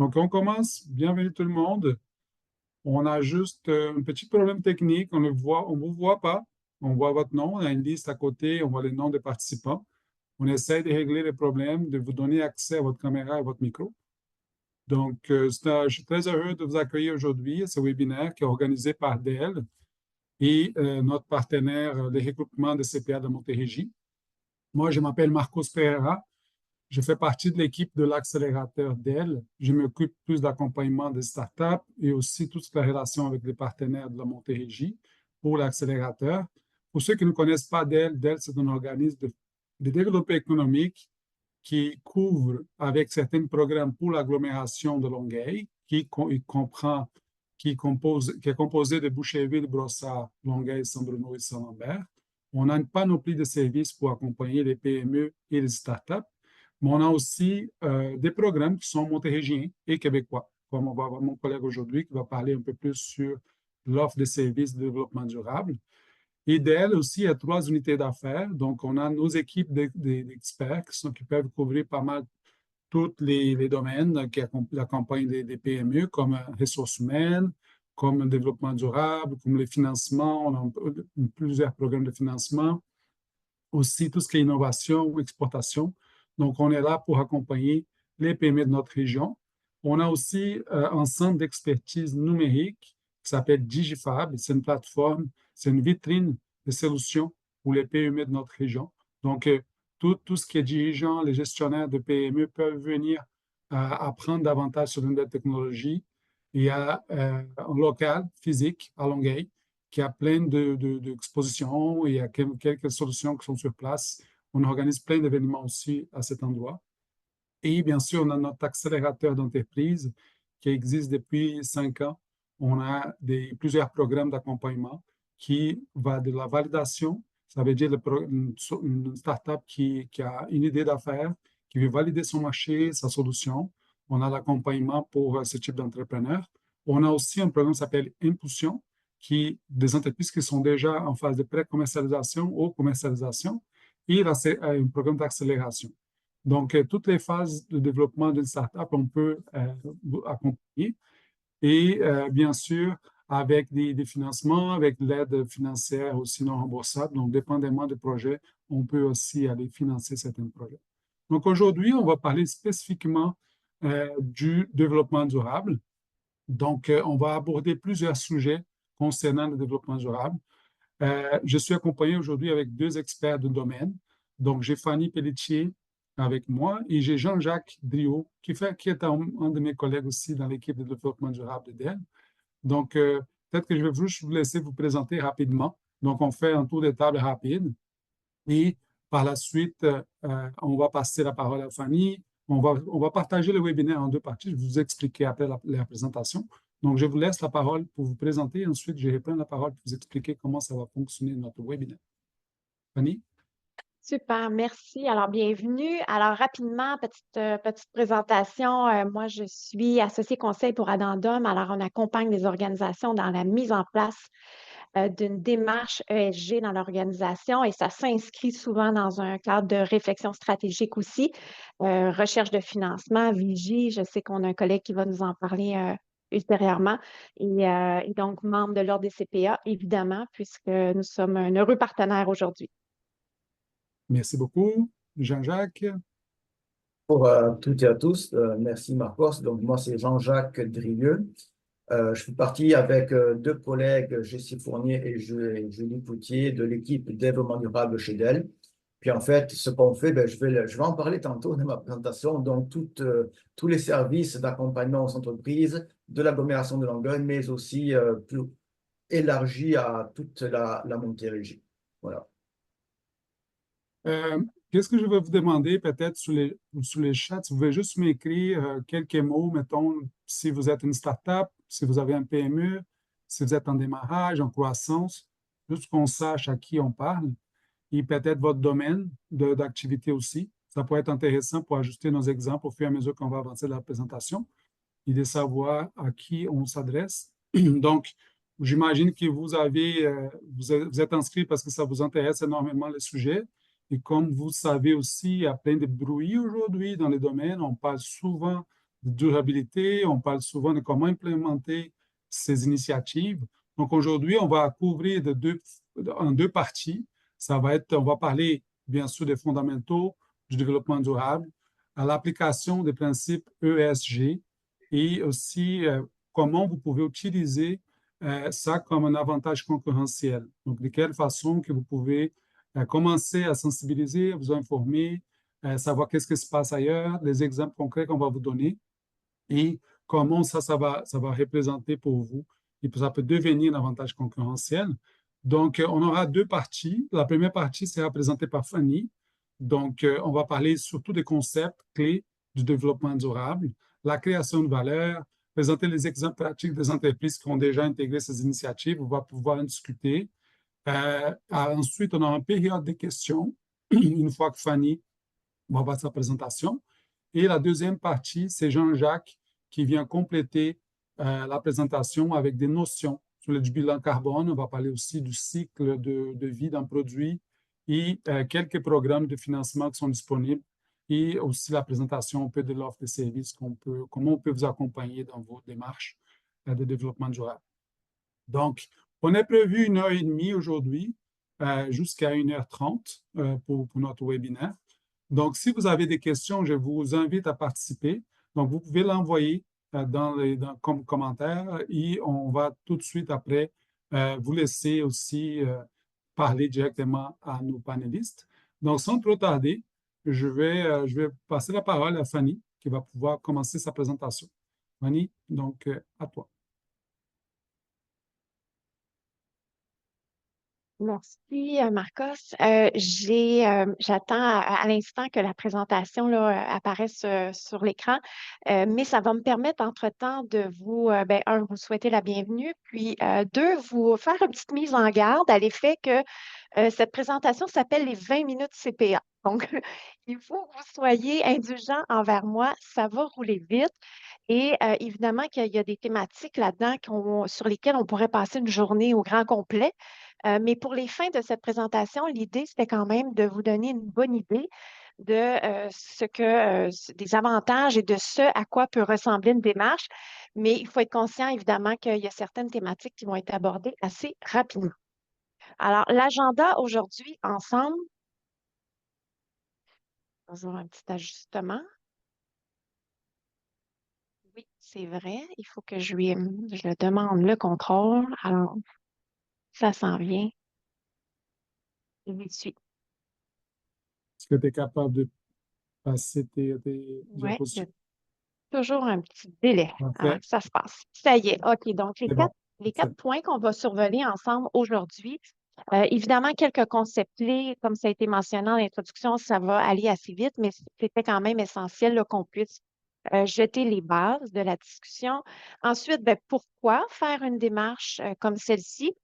Donc, on commence. Bienvenue tout le monde. On a juste un petit problème technique. On ne vous voit pas. On voit votre nom. On a une liste à côté. On voit les noms des participants. On essaie de régler les problèmes, de vous donner accès à votre caméra et à votre micro. Donc, je suis très heureux de vous accueillir aujourd'hui à ce webinaire qui est organisé par Dell et notre partenaire, les regroupements de CPA de Montérégie. Moi, je m'appelle Marcos Pereira. Je fais partie de l'équipe de l'accélérateur Dell. Je m'occupe plus d'accompagnement des startups et aussi toute la relation avec les partenaires de la Montérégie pour l'accélérateur. Pour ceux qui ne connaissent pas Dell, Dell, c'est un organisme de développement économique qui couvre avec certains programmes pour l'agglomération de Longueuil, qui est composé de Boucherville, Brossard, Longueuil, Saint-Bruno et Saint-Lambert. On a une panoplie de services pour accompagner les PME et les startups. Mais on a aussi des programmes qui sont montérégiens et québécois, comme on va avoir mon collègue aujourd'hui qui va parler un peu plus sur l'offre de services de développement durable. Et d'elle aussi, il y a 3 unités d'affaires. Donc, on a nos équipes d'experts qui peuvent couvrir pas mal tous les domaines qui accompagnent des PME, comme ressources humaines, comme le développement durable, comme les financements. On a plusieurs programmes de financement. Aussi, tout ce qui est innovation ou exportation. Donc, on est là pour accompagner les PME de notre région. On a aussi un centre d'expertise numérique qui s'appelle Digifab. C'est une plateforme, c'est une vitrine de solutions pour les PME de notre région. Donc, tout ce qui est dirigeant, les gestionnaires de PME peuvent venir apprendre davantage sur une nouvelle technologie. Il y a un local physique à Longueuil qui a plein d'expositions. Il y a quelques solutions qui sont sur place. On organise plein d'événements aussi à cet endroit. Et bien sûr, on a notre accélérateur d'entreprise qui existe depuis 5 ans. On a plusieurs programmes d'accompagnement qui va de la validation, ça veut dire une startup qui a une idée d'affaires, qui veut valider son marché, sa solution. On a l'accompagnement pour ce type d'entrepreneur. On a aussi un programme qui s'appelle Impulsion, des entreprises qui sont déjà en phase de pré-commercialisation ou commercialisation, et un programme d'accélération. Donc, toutes les phases de développement d'une startup, on peut accompagner. Et bien sûr, avec des financements, avec l'aide financière aussi non remboursable. Donc, dépendamment du projet, on peut aussi aller financer certains projets. Donc, aujourd'hui, on va parler spécifiquement du développement durable. Donc, on va aborder plusieurs sujets concernant le développement durable. Je suis accompagné aujourd'hui avec 2 experts du domaine. Donc, j'ai Fanny Pelletier avec moi et j'ai Jean-Jacques Driot, qui est un de mes collègues aussi dans l'équipe de développement durable de Dell. Donc, peut-être que je vais juste vous laisser vous présenter rapidement. Donc, on fait un tour de table rapide et par la suite, on va passer la parole à Fanny. On va partager le webinaire en 2 parties. Je vais vous expliquer après la présentation. Donc, je vous laisse la parole pour vous présenter. Ensuite, je reprends la parole pour vous expliquer comment ça va fonctionner notre webinaire. Fanny? Super, merci. Alors, bienvenue. Alors, rapidement, petite présentation. Moi, je suis associée conseil pour Addendum. Alors, on accompagne les organisations dans la mise en place d'une démarche ESG dans l'organisation et ça s'inscrit souvent dans un cadre de réflexion stratégique aussi, recherche de financement, Vigie. Je sais qu'on a un collègue qui va nous en parler ultérieurement. Et donc, membre de l'Ordre des CPA, évidemment, puisque nous sommes un heureux partenaire aujourd'hui. Merci beaucoup. Jean-Jacques? Pour toutes et à tous, merci Marcos. Donc, moi, c'est Jean-Jacques Drieux. Je suis parti avec 2 collègues, Jessie Fournier et Julie Poutier, de l'équipe développement durable chez Dell. Puis, en fait, ce qu'on fait, je vais en parler tantôt dans ma présentation. Donc, tous les services d'accompagnement aux entreprises, de l'agglomération de Longueuil, mais aussi plus élargi à toute la Montérégie. Voilà. Qu'est-ce que je vais vous demander peut-être sous les chats? Si vous pouvez juste m'écrire quelques mots, mettons, si vous êtes une startup, si vous avez un PME, si vous êtes en démarrage, en croissance, juste qu'on sache à qui on parle et peut-être votre domaine d'activité aussi. Ça pourrait être intéressant pour ajuster nos exemples au fur et à mesure qu'on va avancer dans la présentation et de savoir à qui on s'adresse. Donc, j'imagine que vous êtes inscrit parce que ça vous intéresse énormément le sujet. Et comme vous savez aussi, il y a plein de bruit aujourd'hui dans les domaines. On parle souvent de durabilité, on parle souvent de comment implémenter ces initiatives. Donc aujourd'hui, on va couvrir en deux parties. On va parler bien sûr des fondamentaux du développement durable, à l'application des principes ESG et aussi comment vous pouvez utiliser ça comme un avantage concurrentiel. Donc, de quelle façon que vous pouvez commencer à sensibiliser, à vous informer, savoir qu'est-ce qui se passe ailleurs, les exemples concrets qu'on va vous donner et comment ça va représenter pour vous et ça peut devenir un avantage concurrentiel. Donc, on aura deux parties. La première partie sera présentée par Fanny. Donc, on va parler surtout des concepts clés du développement durable, la création de valeur, présenter les exemples pratiques des entreprises qui ont déjà intégré ces initiatives. On va pouvoir en discuter. Ensuite, on aura une période de questions, une fois que Fanny va faire sa présentation. Et la deuxième partie, c'est Jean-Jacques qui vient compléter la présentation avec des notions sur le bilan carbone. On va parler aussi du cycle de vie d'un produit et quelques programmes de financement qui sont disponibles et aussi la présentation un peu de l'offre de services, comment on peut vous accompagner dans vos démarches de développement durable. Donc, on a prévu 1h30 aujourd'hui jusqu'à 1h30 pour notre webinaire. Donc, si vous avez des questions, je vous invite à participer. Donc, vous pouvez l'envoyer comme commentaire et on va tout de suite après vous laisser aussi parler directement à nos panélistes. Donc, sans trop tarder, je vais passer la parole à Fanny qui va pouvoir commencer sa présentation. Fanny, donc à toi. Merci, Marcos. J'attends à l'instant que la présentation là, apparaisse sur l'écran, mais ça va me permettre, entre-temps, de vous, vous souhaiter la bienvenue, puis deux, vous faire une petite mise en garde à l'effet que cette présentation s'appelle les 20 minutes CPA. Donc, il faut que vous soyez indulgents envers moi, ça va rouler vite. Et évidemment qu'il y a des thématiques là-dedans sur lesquelles on pourrait passer une journée au grand complet. Mais pour les fins de cette présentation, l'idée, c'était quand même de vous donner une bonne idée de des avantages et de ce à quoi peut ressembler une démarche. Mais il faut être conscient, évidemment, qu'il y a certaines thématiques qui vont être abordées assez rapidement. Alors, l'agenda aujourd'hui, ensemble, toujours un petit ajustement. Oui, c'est vrai, il faut que je demande le contrôle. Alors, ça s'en vient. Il suit. Est-ce que tu es capable de passer tes Oui, il y a diapositives? toujours un petit délai avant Parfait. que ça se passe. Ça y est, OK. Donc, C'est bon. les quatre points qu'on va survoler ensemble aujourd'hui. Évidemment, quelques concepts clés, comme ça a été mentionné en introduction, ça va aller assez vite, mais c'était quand même essentiel là, qu'on puisse jeter les bases de la discussion. Ensuite, pourquoi faire une démarche comme celle-ci?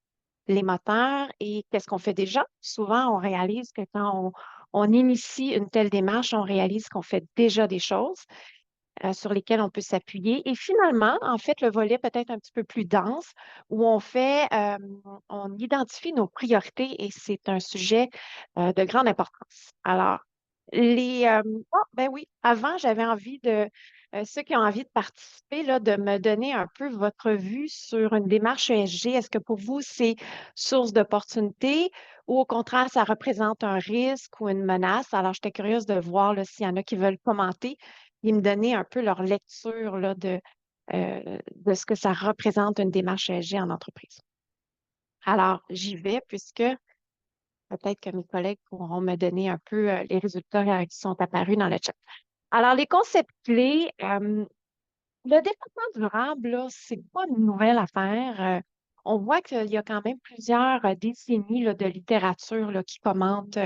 Les moteurs et qu'est-ce qu'on fait déjà? Souvent, on réalise que quand on initie une telle démarche, on réalise qu'on fait déjà des choses sur lesquelles on peut s'appuyer. Et finalement, en fait, le volet peut-être un petit peu plus dense où on identifie nos priorités et c'est un sujet de grande importance. Alors, ben oui, avant, j'avais envie ceux qui ont envie de participer, là, de me donner un peu votre vue sur une démarche ESG. Est-ce que pour vous, c'est source d'opportunité ou au contraire, ça représente un risque ou une menace? Alors, j'étais curieuse de voir là, s'il y en a qui veulent commenter et me donner un peu leur lecture là, de ce que ça représente une démarche ESG en entreprise. Alors, j'y vais puisque peut-être que mes collègues pourront me donner un peu les résultats qui sont apparus dans le chat. Alors, les concepts clés, le développement durable, là, c'est pas une nouvelle affaire. On voit qu'il y a quand même plusieurs décennies là, de littérature là, qui commente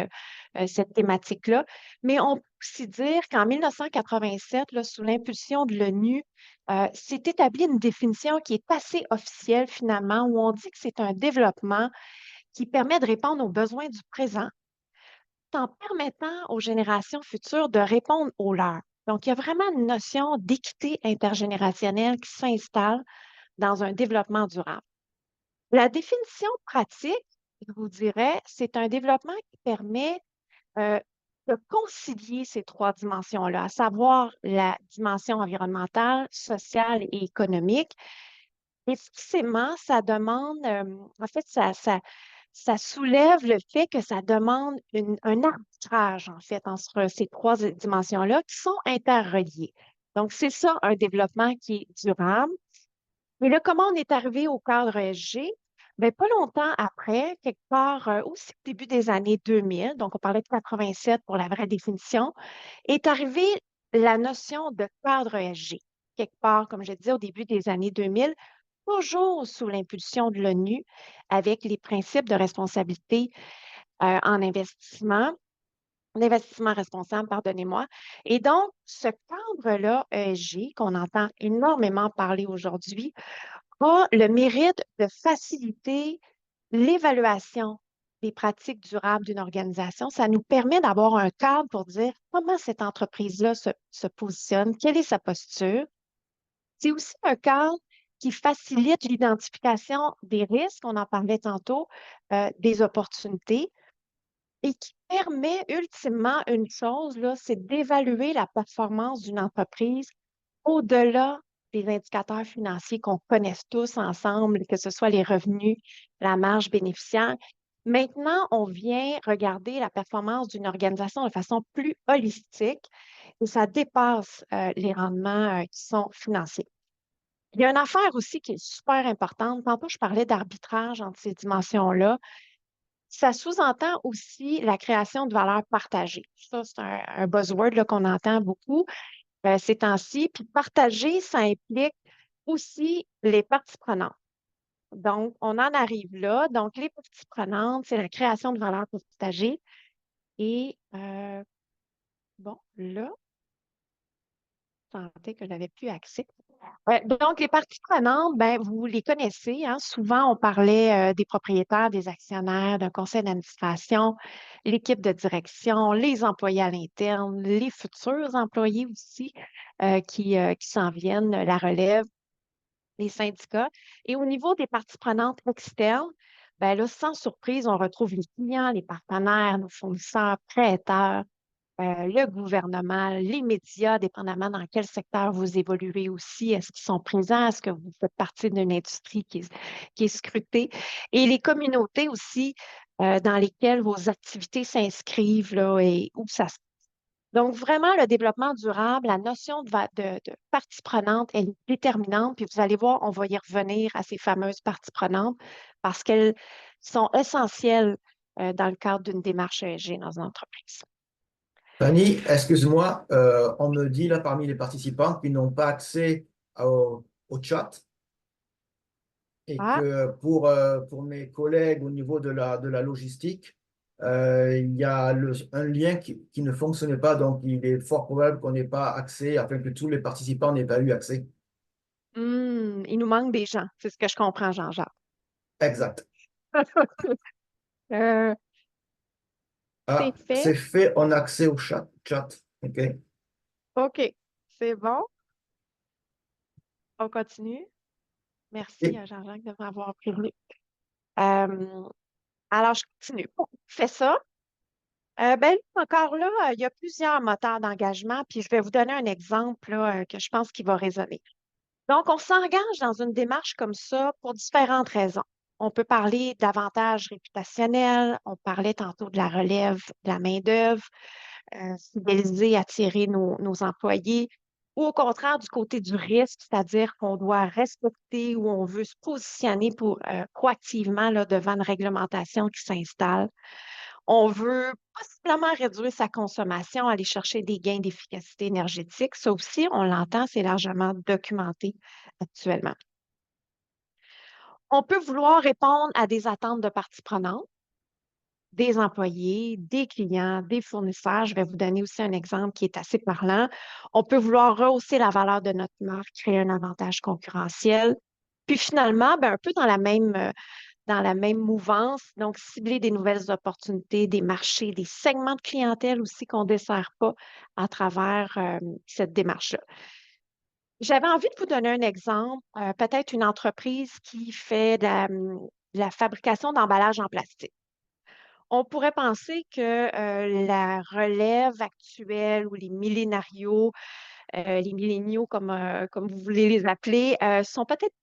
cette thématique-là. Mais on peut aussi dire qu'en 1987, là, sous l'impulsion de l'ONU, s'est établie une définition qui est assez officielle finalement, où on dit que c'est un développement qui permet de répondre aux besoins du présent en permettant aux générations futures de répondre aux leurs. Donc, il y a vraiment une notion d'équité intergénérationnelle qui s'installe dans un développement durable. La définition pratique, je vous dirais, c'est un développement qui permet de concilier ces trois dimensions-là, à savoir la dimension environnementale, sociale et économique. Effectivement, ça demande, en fait, ça soulève le fait que ça demande un arbitrage, en fait, entre ces trois dimensions-là qui sont interreliées. Donc, c'est ça, un développement qui est durable. Et là, comment on est arrivé au cadre ESG? Bien, pas longtemps après, quelque part aussi au début des années 2000, donc on parlait de 87 pour la vraie définition, est arrivée la notion de cadre ESG. Quelque part, comme je disais, au début des années 2000, toujours sous l'impulsion de l'ONU avec les principes de responsabilité en investissement, l'investissement responsable, pardonnez-moi. Et donc, ce cadre-là, ESG, qu'on entend énormément parler aujourd'hui, a le mérite de faciliter l'évaluation des pratiques durables d'une organisation. Ça nous permet d'avoir un cadre pour dire comment cette entreprise-là se positionne, quelle est sa posture. C'est aussi un cadre qui facilite l'identification des risques, on en parlait tantôt, des opportunités, et qui permet ultimement une chose, là, c'est d'évaluer la performance d'une entreprise au-delà des indicateurs financiers qu'on connaisse tous ensemble, que ce soit les revenus, la marge bénéficiaire. Maintenant, on vient regarder la performance d'une organisation de façon plus holistique et ça dépasse les rendements qui sont financiers. Il y a une affaire aussi qui est super importante. Tantôt, je parlais d'arbitrage entre ces dimensions-là. Ça sous-entend aussi la création de valeur partagée. Ça, c'est un buzzword là, qu'on entend beaucoup ces temps-ci. Puis partager, ça implique aussi les parties prenantes. Donc, on en arrive là. Donc, les parties prenantes, c'est la création de valeur partagée. Et bon, là, je sentais que je n'avais plus accès. Ouais, donc, les parties prenantes, ben, vous les connaissez, hein. Souvent, on parlait des propriétaires, des actionnaires, d'un conseil d'administration, l'équipe de direction, les employés à l'interne, les futurs employés aussi qui s'en viennent, la relève, les syndicats. Et au niveau des parties prenantes externes, ben là, sans surprise, on retrouve les clients, les partenaires, nos fournisseurs, prêteurs, le gouvernement, les médias, dépendamment dans quel secteur vous évoluez aussi. Est-ce qu'ils sont présents? Est-ce que vous faites partie d'une industrie qui est scrutée? Et les communautés aussi dans lesquelles vos activités s'inscrivent là, et où ça se... Donc, vraiment, le développement durable, la notion de partie prenante, elle est déterminante. Puis vous allez voir, on va y revenir à ces fameuses parties prenantes parce qu'elles sont essentielles dans le cadre d'une démarche ESG dans une entreprise. Fanny, excuse-moi, on me dit là parmi les participants qu'ils n'ont pas accès au chat et Ah, que pour mes collègues au niveau de la logistique, il y a un lien qui ne fonctionnait pas, donc il est fort probable qu'on n'ait pas accès, afin que tous les participants n'aient pas eu accès. il nous manque des gens, c'est ce que je comprends, Jean-Jacques. Exact. Euh, c'est Ah, fait. c'est fait, on a accès au chat. OK. OK, c'est bon. On continue. Merci Et à Jean-Jacques de m'avoir prévenu. Euh, alors, je continue. Bon, fais ça. Ben, encore là, il y a plusieurs moteurs d'engagement, puis je vais vous donner un exemple là, que je pense qui va résonner. Donc, on s'engage dans une démarche comme ça pour différentes raisons. On peut parler d'avantages réputationnels, on parlait tantôt de la relève de la main-d'œuvre, fidéliser, attirer nos employés, ou au contraire du côté du risque, c'est-à-dire qu'on doit respecter ou on veut se positionner proactivement là, devant une réglementation qui s'installe. On veut possiblement réduire sa consommation, aller chercher des gains d'efficacité énergétique. Ça aussi, on l'entend, c'est largement documenté actuellement. On peut vouloir répondre à des attentes de parties prenantes, des employés, des clients, des fournisseurs. Je vais vous donner aussi un exemple qui est assez parlant. On peut vouloir rehausser la valeur de notre marque, créer un avantage concurrentiel. Puis finalement, ben, un peu dans la même mouvance, donc cibler des nouvelles opportunités, des marchés, des segments de clientèle aussi qu'on ne dessert pas à travers cette démarche-là. J'avais envie de vous donner un exemple, peut-être une entreprise qui fait de la fabrication d'emballages en plastique. On pourrait penser que la relève actuelle ou les milléniaux comme vous voulez les appeler, sont peut-être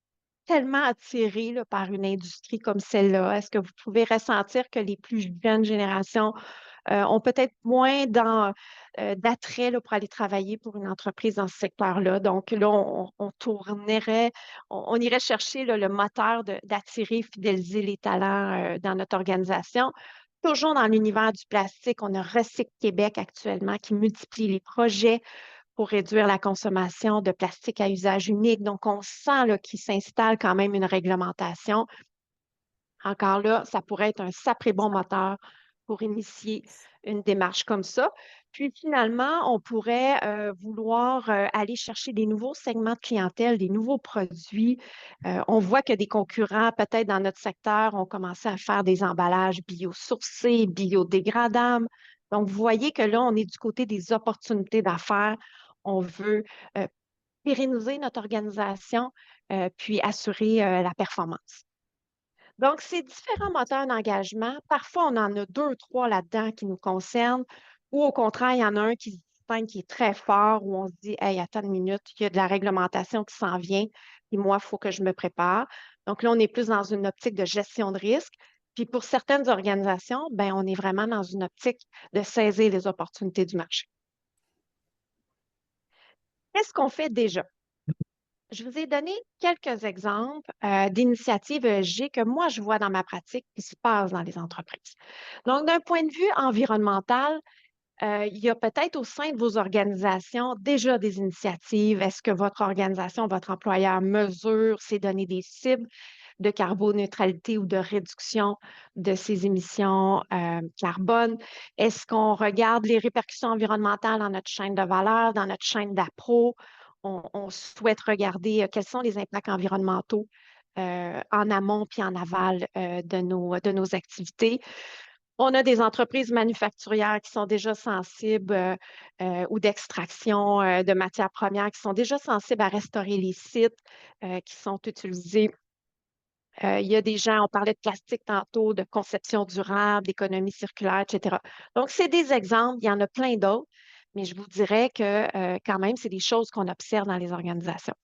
tellement attirés là, par une industrie comme celle-là. Est-ce que vous pouvez ressentir que les plus jeunes générations ont peut-être moins d'attrait là, pour aller travailler pour une entreprise dans ce secteur-là? Donc là, on irait chercher là, le moteur d'attirer, fidéliser les talents dans notre organisation. Toujours dans l'univers du plastique, on a Recyc Québec actuellement qui multiplie les projets pour réduire la consommation de plastique à usage unique. Donc, on sent là, qu'il s'installe quand même une réglementation. Encore là, ça pourrait être un sacré bon moteur pour initier une démarche comme ça. Puis finalement, on pourrait vouloir aller chercher des nouveaux segments de clientèle, des nouveaux produits. On voit que des concurrents, peut-être dans notre secteur, ont commencé à faire des emballages biosourcés, biodégradables. Donc, vous voyez que là, on est du côté des opportunités d'affaires. On veut euh, pérenniser notre organisation, puis assurer la performance. Donc, ces différents moteurs d'engagement, parfois, on en a deux, trois là-dedans qui nous concernent, ou au contraire, il y en a un qui se distingue, qui est très fort, où on se dit, hey, attends une minute, il y a de la réglementation qui s'en vient, et moi, il faut que je me prépare. Donc là, on est plus dans une optique de gestion de risque. Puis pour certaines organisations, ben, on est vraiment dans une optique de saisir les opportunités du marché. Qu'est-ce qu'on fait déjà? Je vous ai donné quelques exemples d'initiatives ESG que moi, je vois dans ma pratique qui se passent dans les entreprises. Donc, d'un point de vue environnemental, il y a peut-être au sein de vos organisations déjà des initiatives. Est-ce que votre organisation, votre employeur mesure s'est donné des cibles de carboneutralité ou de réduction de ses émissions carbone? Est-ce qu'on regarde les répercussions environnementales dans notre chaîne de valeur, dans notre chaîne d'appro? On souhaite regarder quels sont les impacts environnementaux en amont puis en aval de nos activités. On a des entreprises manufacturières qui sont déjà sensibles ou d'extraction de matières premières qui sont déjà sensibles à restaurer les sites qui sont utilisés. Il y a des gens, on parlait de plastique tantôt, de conception durable, d'économie circulaire, etc. Donc, c'est des exemples, il y en a plein d'autres, mais je vous dirais que quand même, c'est des choses qu'on observe dans les organisations.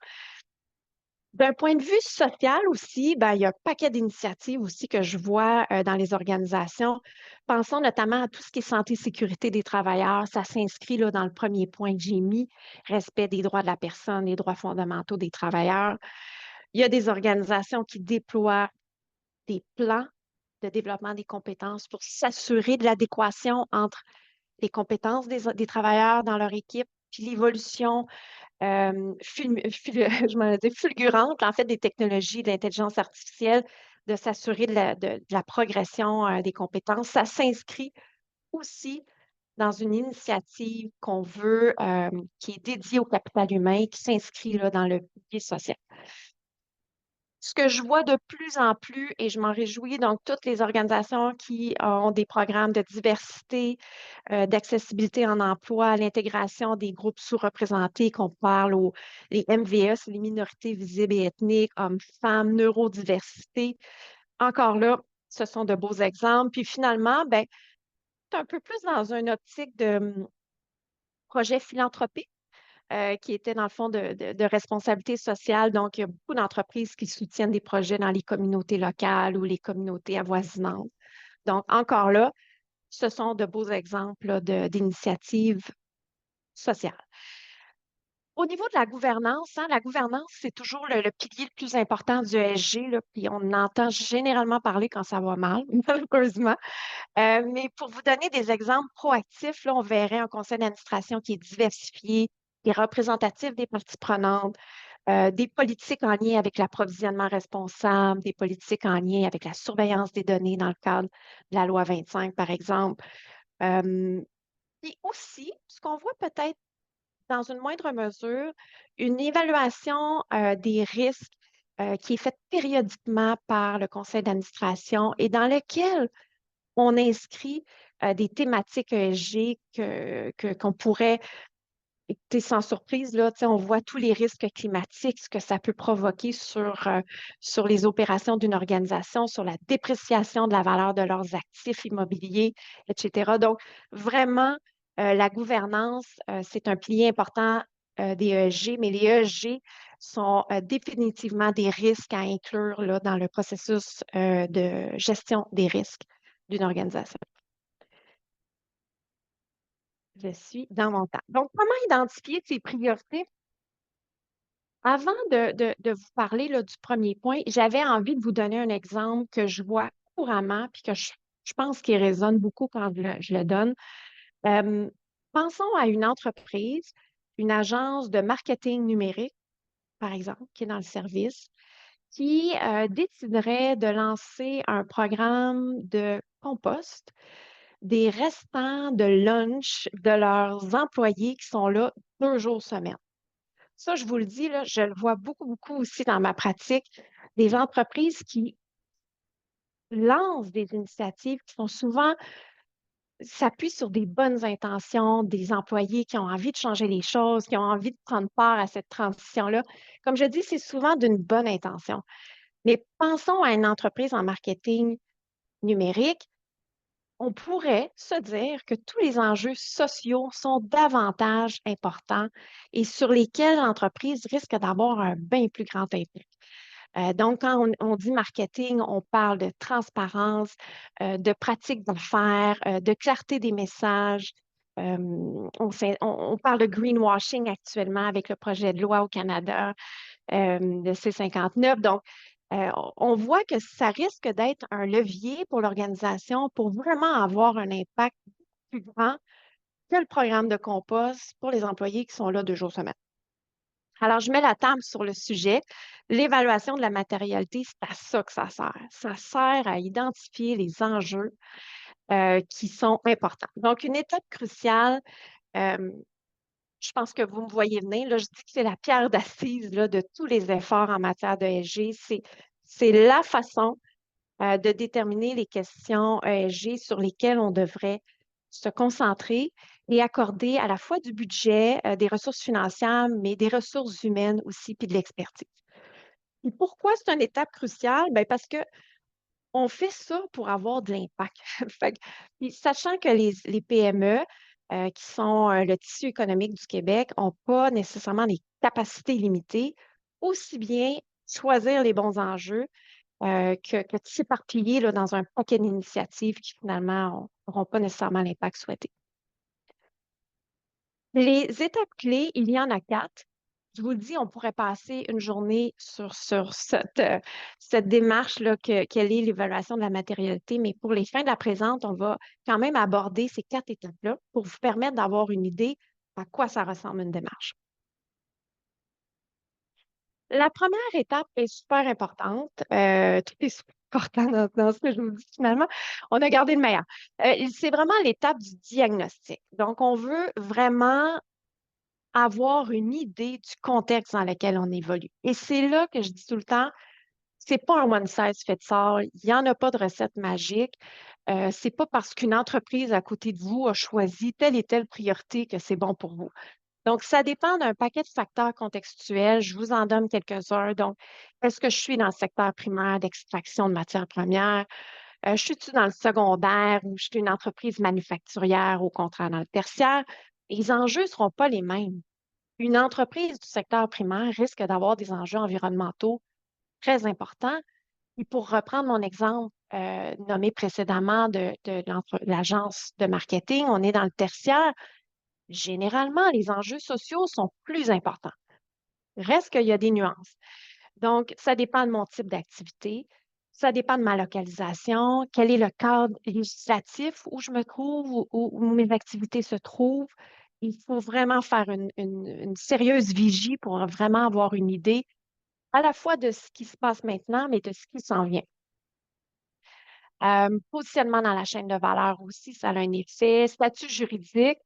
D'un point de vue social aussi, ben, il y a un paquet d'initiatives aussi que je vois dans les organisations. Pensons notamment à tout ce qui est santé et sécurité des travailleurs. Ça s'inscrit là, dans le premier point que j'ai mis, respect des droits de la personne, les droits fondamentaux des travailleurs. Il y a des organisations qui déploient des plans de développement des compétences pour s'assurer de l'adéquation entre les compétences des travailleurs dans leur équipe, puis l'évolution je m'en dis fulgurante, en fait, des technologies de l'intelligence artificielle, de s'assurer de la progression des compétences. Ça s'inscrit aussi dans une initiative qu'on veut, qui est dédiée au capital humain, qui s'inscrit là, dans le pilier social. Ce que je vois de plus en plus, et je m'en réjouis, donc toutes les organisations qui ont des programmes de diversité, d'accessibilité en emploi, l'intégration des groupes sous-représentés, qu'on parle aux les MVE, c'est les minorités visibles et ethniques, hommes, femmes, neurodiversité. Encore là, ce sont de beaux exemples. Puis finalement, ben, c'est un peu plus dans une optique de projet philanthropique qui était dans le fond de responsabilité sociale. Donc, il y a beaucoup d'entreprises qui soutiennent des projets dans les communautés locales ou les communautés avoisinantes. Donc, encore là, ce sont de beaux exemples là, d'initiatives sociales. Au niveau de la gouvernance, c'est toujours le pilier le plus important du ESG, là, puis on entend généralement parler quand ça va mal, malheureusement. Mais pour vous donner des exemples proactifs, là, on verrait un conseil d'administration qui est diversifié, qui est représentatif des parties prenantes, des politiques en lien avec l'approvisionnement responsable, des politiques en lien avec la surveillance des données dans le cadre de la loi 25, par exemple. Euh, Puis aussi, ce qu'on voit peut-être dans une moindre mesure, une évaluation des risques qui est faite périodiquement par le conseil d'administration et dans lequel on inscrit des thématiques ESG qu'on pourrait écoutez, sans surprise, là, on voit tous les risques climatiques, ce que ça peut provoquer sur les opérations d'une organisation, sur la dépréciation de la valeur de leurs actifs immobiliers, etc. Donc, vraiment, la gouvernance, c'est un pilier important des ESG, mais les ESG sont définitivement des risques à inclure là, dans le processus de gestion des risques d'une organisation. Je suis dans mon temps. Donc, comment identifier ces priorités? Avant de vous parler là, du premier point, j'avais envie de vous donner un exemple que je vois couramment, puis que je pense qu'il résonne beaucoup quand je le donne. Euh, Pensons à une entreprise, une agence de marketing numérique, par exemple, qui est dans le service, qui déciderait de lancer un programme de compost des restants de lunch de leurs employés qui sont là 2 jours semaine. Ça, je vous le dis, là, je le vois beaucoup, beaucoup aussi dans ma pratique, des entreprises qui lancent des initiatives qui sont souvent s'appuient sur des bonnes intentions, des employés qui ont envie de changer les choses, qui ont envie de prendre part à cette transition-là. Comme je dis, c'est souvent d'une bonne intention. Mais pensons à une entreprise en marketing numérique. On pourrait se dire que tous les enjeux sociaux sont davantage importants et sur lesquels l'entreprise risque d'avoir un bien plus grand impact. Donc, quand on dit marketing, on parle de transparence, de pratique d'affaires, de clarté des messages. On parle de greenwashing actuellement avec le projet de loi au Canada, le C-59. Donc, on voit que ça risque d'être un levier pour l'organisation pour vraiment avoir un impact plus grand que le programme de compost pour les employés qui sont là 2 jours semaine. Alors, je mets la table sur le sujet. L'évaluation de la matérialité, c'est à ça que ça sert. Ça sert à identifier les enjeux qui sont importants. Donc, une étape cruciale, euh, je pense que vous me voyez venir, là, je dis que c'est la pierre d'assise là, de tous les efforts en matière de ESG. C'est la façon de déterminer les questions ESG sur lesquelles on devrait se concentrer et accorder à la fois du budget, des ressources financières, mais des ressources humaines aussi, puis de l'expertise. Et pourquoi c'est une étape cruciale? Bien, parce que on fait ça pour avoir de l'impact. Puis sachant que les PME, qui sont le tissu économique du Québec, n'ont pas nécessairement des capacités limitées, aussi bien choisir les bons enjeux que de s'éparpiller là, dans un paquet d'initiatives qui finalement n'auront pas nécessairement l'impact souhaité. Les étapes clés, il y en a 4. Je vous le dis, on pourrait passer une journée sur cette démarche-là, quelle est l'évaluation de la matérialité, mais pour les fins de la présente, on va quand même aborder ces 4 étapes-là pour vous permettre d'avoir une idée à quoi ça ressemble une démarche. La première étape est super importante. Tout est super important dans ce que je vous dis finalement. On a gardé le meilleur. C'est vraiment l'étape du diagnostic. Donc, on veut vraiment avoir une idée du contexte dans lequel on évolue. Et c'est là que je dis tout le temps, c'est pas un one size fits all. Il n'y en a pas de recette magique. C'est pas parce qu'une entreprise à côté de vous a choisi telle et telle priorité que c'est bon pour vous. Donc, ça dépend d'un paquet de facteurs contextuels. Je vous en donne quelques-uns. Donc, est-ce que je suis dans le secteur primaire d'extraction de matières premières? Je suis-tu dans le secondaire ou je suis une entreprise manufacturière, au contraire, dans le tertiaire? Les enjeux ne seront pas les mêmes. Une entreprise du secteur primaire risque d'avoir des enjeux environnementaux très importants. Et pour reprendre mon exemple nommé précédemment de l'agence de marketing, on est dans le tertiaire. Généralement, les enjeux sociaux sont plus importants. Reste qu'il y a des nuances. Donc, ça dépend de mon type d'activité, ça dépend de ma localisation, quel est le cadre législatif où je me trouve, où mes activités se trouvent. Il faut vraiment faire une sérieuse vigie pour vraiment avoir une idée à la fois de ce qui se passe maintenant, mais de ce qui s'en vient. Positionnement dans la chaîne de valeur aussi, ça a un effet. Statut juridique,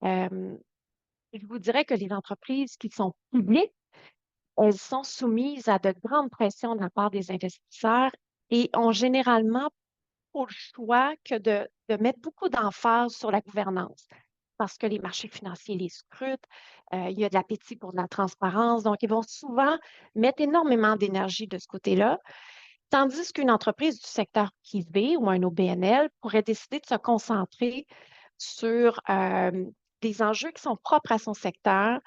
euh, je vous dirais que les entreprises qui sont publiques, elles sont soumises à de grandes pressions de la part des investisseurs et ont généralement pour le choix que de mettre beaucoup d'emphase sur la gouvernance. parce que les marchés financiers les scrutent. Il y a de l'appétit pour de la transparence. Donc, ils vont souvent mettre énormément d'énergie de ce côté-là. Tandis qu'une entreprise du secteur privé ou un OBNL pourrait décider de se concentrer sur des enjeux qui sont propres à son secteur,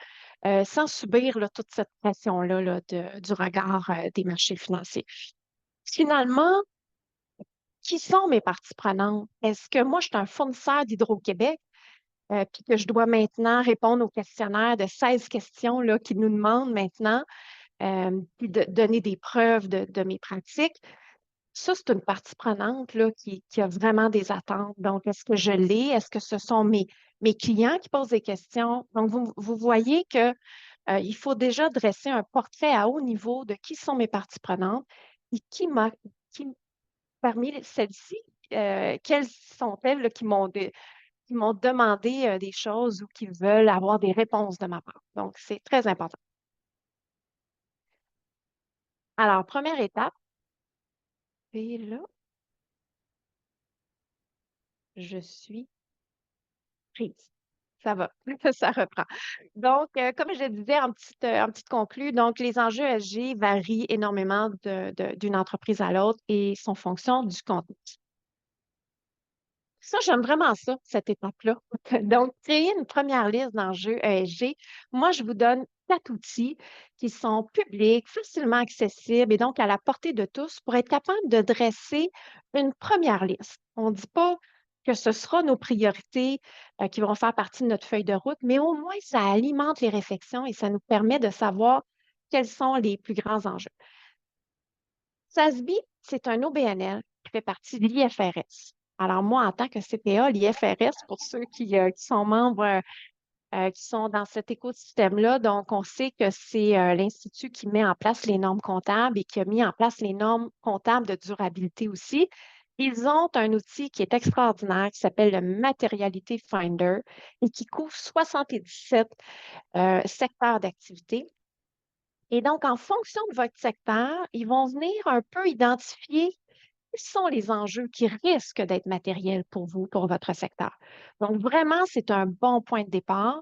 sans subir là, toute cette pression-là là, du regard des marchés financiers. Finalement, qui sont mes parties prenantes? Est-ce que moi, je suis un fournisseur d'Hydro-Québec, puis que je dois maintenant répondre au questionnaire de 16 questions là, qu'ils nous demandent maintenant, puis de donner des preuves de mes pratiques? Ça, c'est une partie prenante là, qui a vraiment des attentes. Donc, est-ce que je l'ai? Est-ce que ce sont mes clients qui posent des questions? Donc, vous voyez que, il faut déjà dresser un portrait à haut niveau de qui sont mes parties prenantes et qui, parmi celles-ci, quelles sont-elles là, qui m'ont demandé des choses ou qui veulent avoir des réponses de ma part. Donc, c'est très important. Alors, première étape, et là, je suis prise. Ça va, ça reprend. Donc, comme je le disais en petite conclue, donc les enjeux ESG varient énormément d'une entreprise à l'autre et sont fonction du contexte. Ça, j'aime vraiment ça, cette étape-là. Donc, créer une première liste d'enjeux ESG. Moi, je vous donne 4 outils qui sont publics, facilement accessibles et donc à la portée de tous pour être capable de dresser une première liste. On ne dit pas que ce sera nos priorités qui vont faire partie de notre feuille de route, mais au moins, ça alimente les réflexions et ça nous permet de savoir quels sont les plus grands enjeux. SASB, c'est un OBNL qui fait partie de l'IFRS. Alors, moi, en tant que CPA, l'IFRS, pour ceux qui sont membres, qui sont dans cet écosystème-là, donc on sait que c'est l'Institut qui met en place les normes comptables et qui a mis en place les normes comptables de durabilité aussi. Ils ont un outil qui est extraordinaire qui s'appelle le Materiality Finder et qui couvre 77 secteurs d'activité. Et donc, en fonction de votre secteur, ils vont venir un peu identifier quels sont les enjeux qui risquent d'être matériels pour vous, pour votre secteur. Donc, vraiment, c'est un bon point de départ.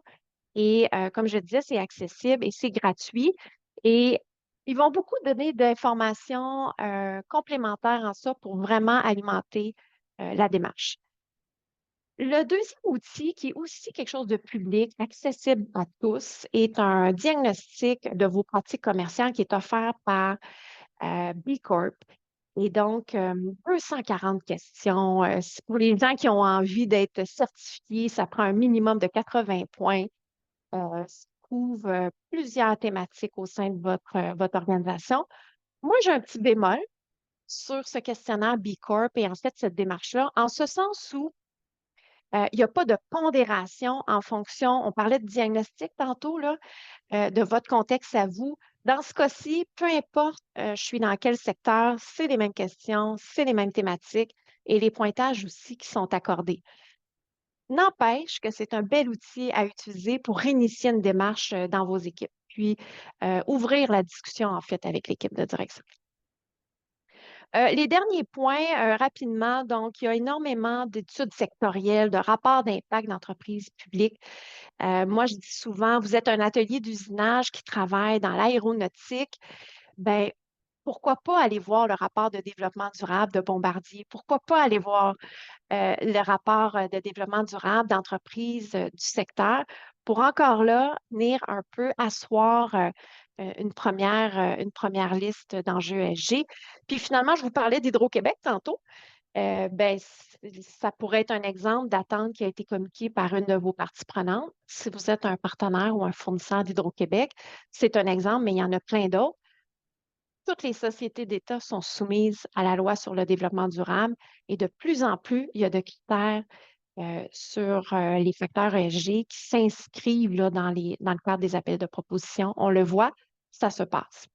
Et comme je disais, c'est accessible et c'est gratuit. Et ils vont beaucoup donner d'informations complémentaires en ça pour vraiment alimenter la démarche. Le deuxième outil, qui est aussi quelque chose de public, accessible à tous, est un diagnostic de vos pratiques commerciales qui est offert par B Corp. Et donc, 240 questions. C'est pour les gens qui ont envie d'être certifiés, ça prend un minimum de 80 points. Ça couvre plusieurs thématiques au sein de votre organisation. Moi, j'ai un petit bémol sur ce questionnaire B Corp et en fait cette démarche-là, en ce sens où il n'y a pas de pondération en fonction, on parlait de diagnostic tantôt, là, de votre contexte à vous. Dans ce cas-ci, peu importe je suis dans quel secteur, c'est les mêmes questions, c'est les mêmes thématiques et les pointages aussi qui sont accordés. N'empêche que c'est un bel outil à utiliser pour initier une démarche dans vos équipes, puis ouvrir la discussion en fait avec l'équipe de direction. Les derniers points, rapidement, donc il y a énormément d'études sectorielles, de rapports d'impact d'entreprises publiques. Moi, je dis souvent, vous êtes un atelier d'usinage qui travaille dans l'aéronautique, ben pourquoi pas aller voir le rapport de développement durable de Bombardier? Pourquoi pas aller voir le rapport de développement durable d'entreprises du secteur pour encore là venir un peu asseoir une première liste d'enjeux ESG. Puis finalement, je vous parlais d'Hydro-Québec tantôt. Ben, ça pourrait être un exemple d'attente qui a été communiqué par une de vos parties prenantes. Si vous êtes un partenaire ou un fournisseur d'Hydro-Québec, c'est un exemple, mais il y en a plein d'autres. Toutes les sociétés d'État sont soumises à la loi sur le développement durable et de plus en plus, il y a de critères sur les facteurs ESG qui s'inscrivent là, dans le cadre des appels de proposition. On le voit, ça se passe.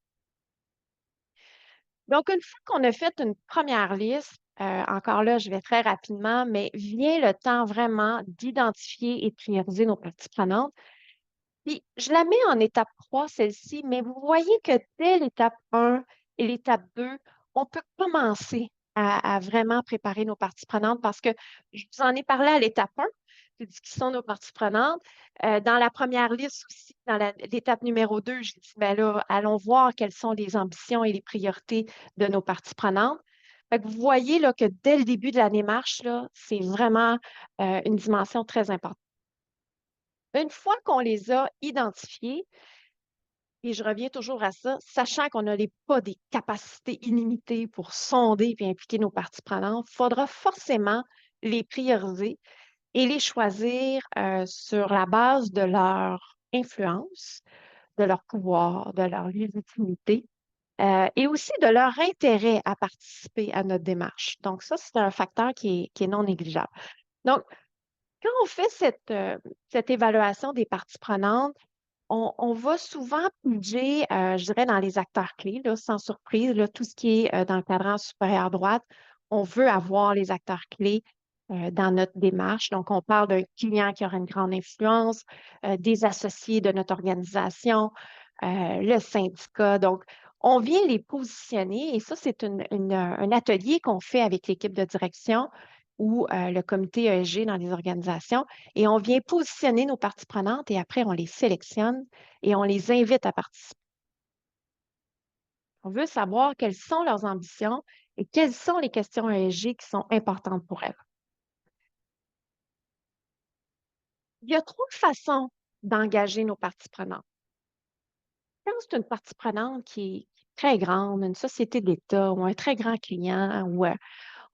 Donc, une fois qu'on a fait une première liste, encore là, je vais très rapidement, mais vient le temps vraiment d'identifier et de prioriser nos parties prenantes. Puis, je la mets en étape 3, celle-ci, mais vous voyez que dès l'étape 1 et l'étape 2, on peut commencer à vraiment préparer nos parties prenantes parce que je vous en ai parlé à l'étape 1, J'ai dit qui sont nos parties prenantes. Dans la première liste aussi, dans l'étape numéro 2, j'ai dit, ben là, allons voir quelles sont les ambitions et les priorités de nos parties prenantes. Fait que vous voyez là, que dès le début de la démarche, là, c'est vraiment une dimension très importante. Une fois qu'on les a identifiés, et je reviens toujours à ça, sachant qu'on n'a pas des capacités illimitées pour sonder et impliquer nos parties prenantes, il faudra forcément les prioriser et les choisir sur la base de leur influence, de leur pouvoir, de leur légitimité et aussi de leur intérêt à participer à notre démarche. Donc, ça, c'est un facteur qui est non négligeable. Donc, quand on fait cette évaluation des parties prenantes, on va souvent plonger, je dirais, dans les acteurs clés, là, sans surprise, là, tout ce qui est dans le cadran supérieur droite, on veut avoir les acteurs clés dans notre démarche. Donc, on parle d'un client qui aura une grande influence, des associés de notre organisation, le syndicat. Donc, on vient les positionner et ça, c'est un atelier qu'on fait avec l'équipe de direction ou le comité ESG dans les organisations. Et on vient positionner nos parties prenantes et après, on les sélectionne et on les invite à participer. On veut savoir quelles sont leurs ambitions et quelles sont les questions ESG qui sont importantes pour elles. Il y a trois façons d'engager nos parties prenantes. Quand c'est une partie prenante qui est très grande, une société d'État ou un très grand client, ou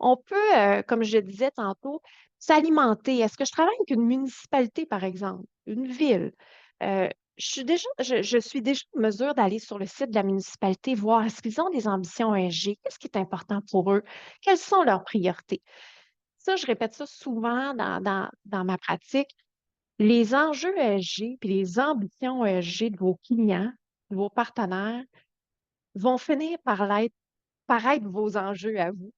on peut, comme je le disais tantôt, s'alimenter. Est-ce que je travaille avec une municipalité, par exemple, une ville? Euh, je suis déjà en mesure d'aller sur le site de la municipalité, voir est-ce qu'ils ont des ambitions ESG, qu'est-ce qui est important pour eux, quelles sont leurs priorités. Ça, je répète ça souvent dans ma pratique. Les enjeux ESG puis les ambitions ESG de vos clients, de vos partenaires, vont finir par être vos enjeux à vous.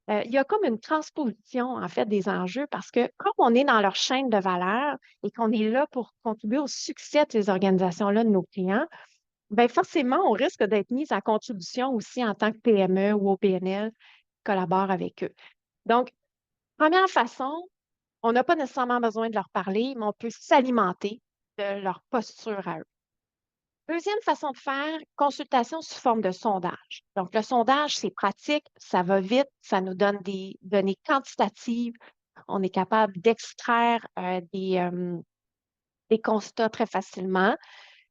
Il y a comme une transposition, en fait, des enjeux parce que comme on est dans leur chaîne de valeur et qu'on est là pour contribuer au succès de ces organisations-là, de nos clients, bien forcément, on risque d'être mis à contribution aussi en tant que PME ou OBNL qui collabore avec eux. Donc, première façon, on n'a pas nécessairement besoin de leur parler, mais on peut s'alimenter de leur posture à eux. Deuxième façon de faire, consultation sous forme de sondage. Donc, le sondage, c'est pratique, ça va vite, ça nous donne des données quantitatives. On est capable d'extraire des constats très facilement,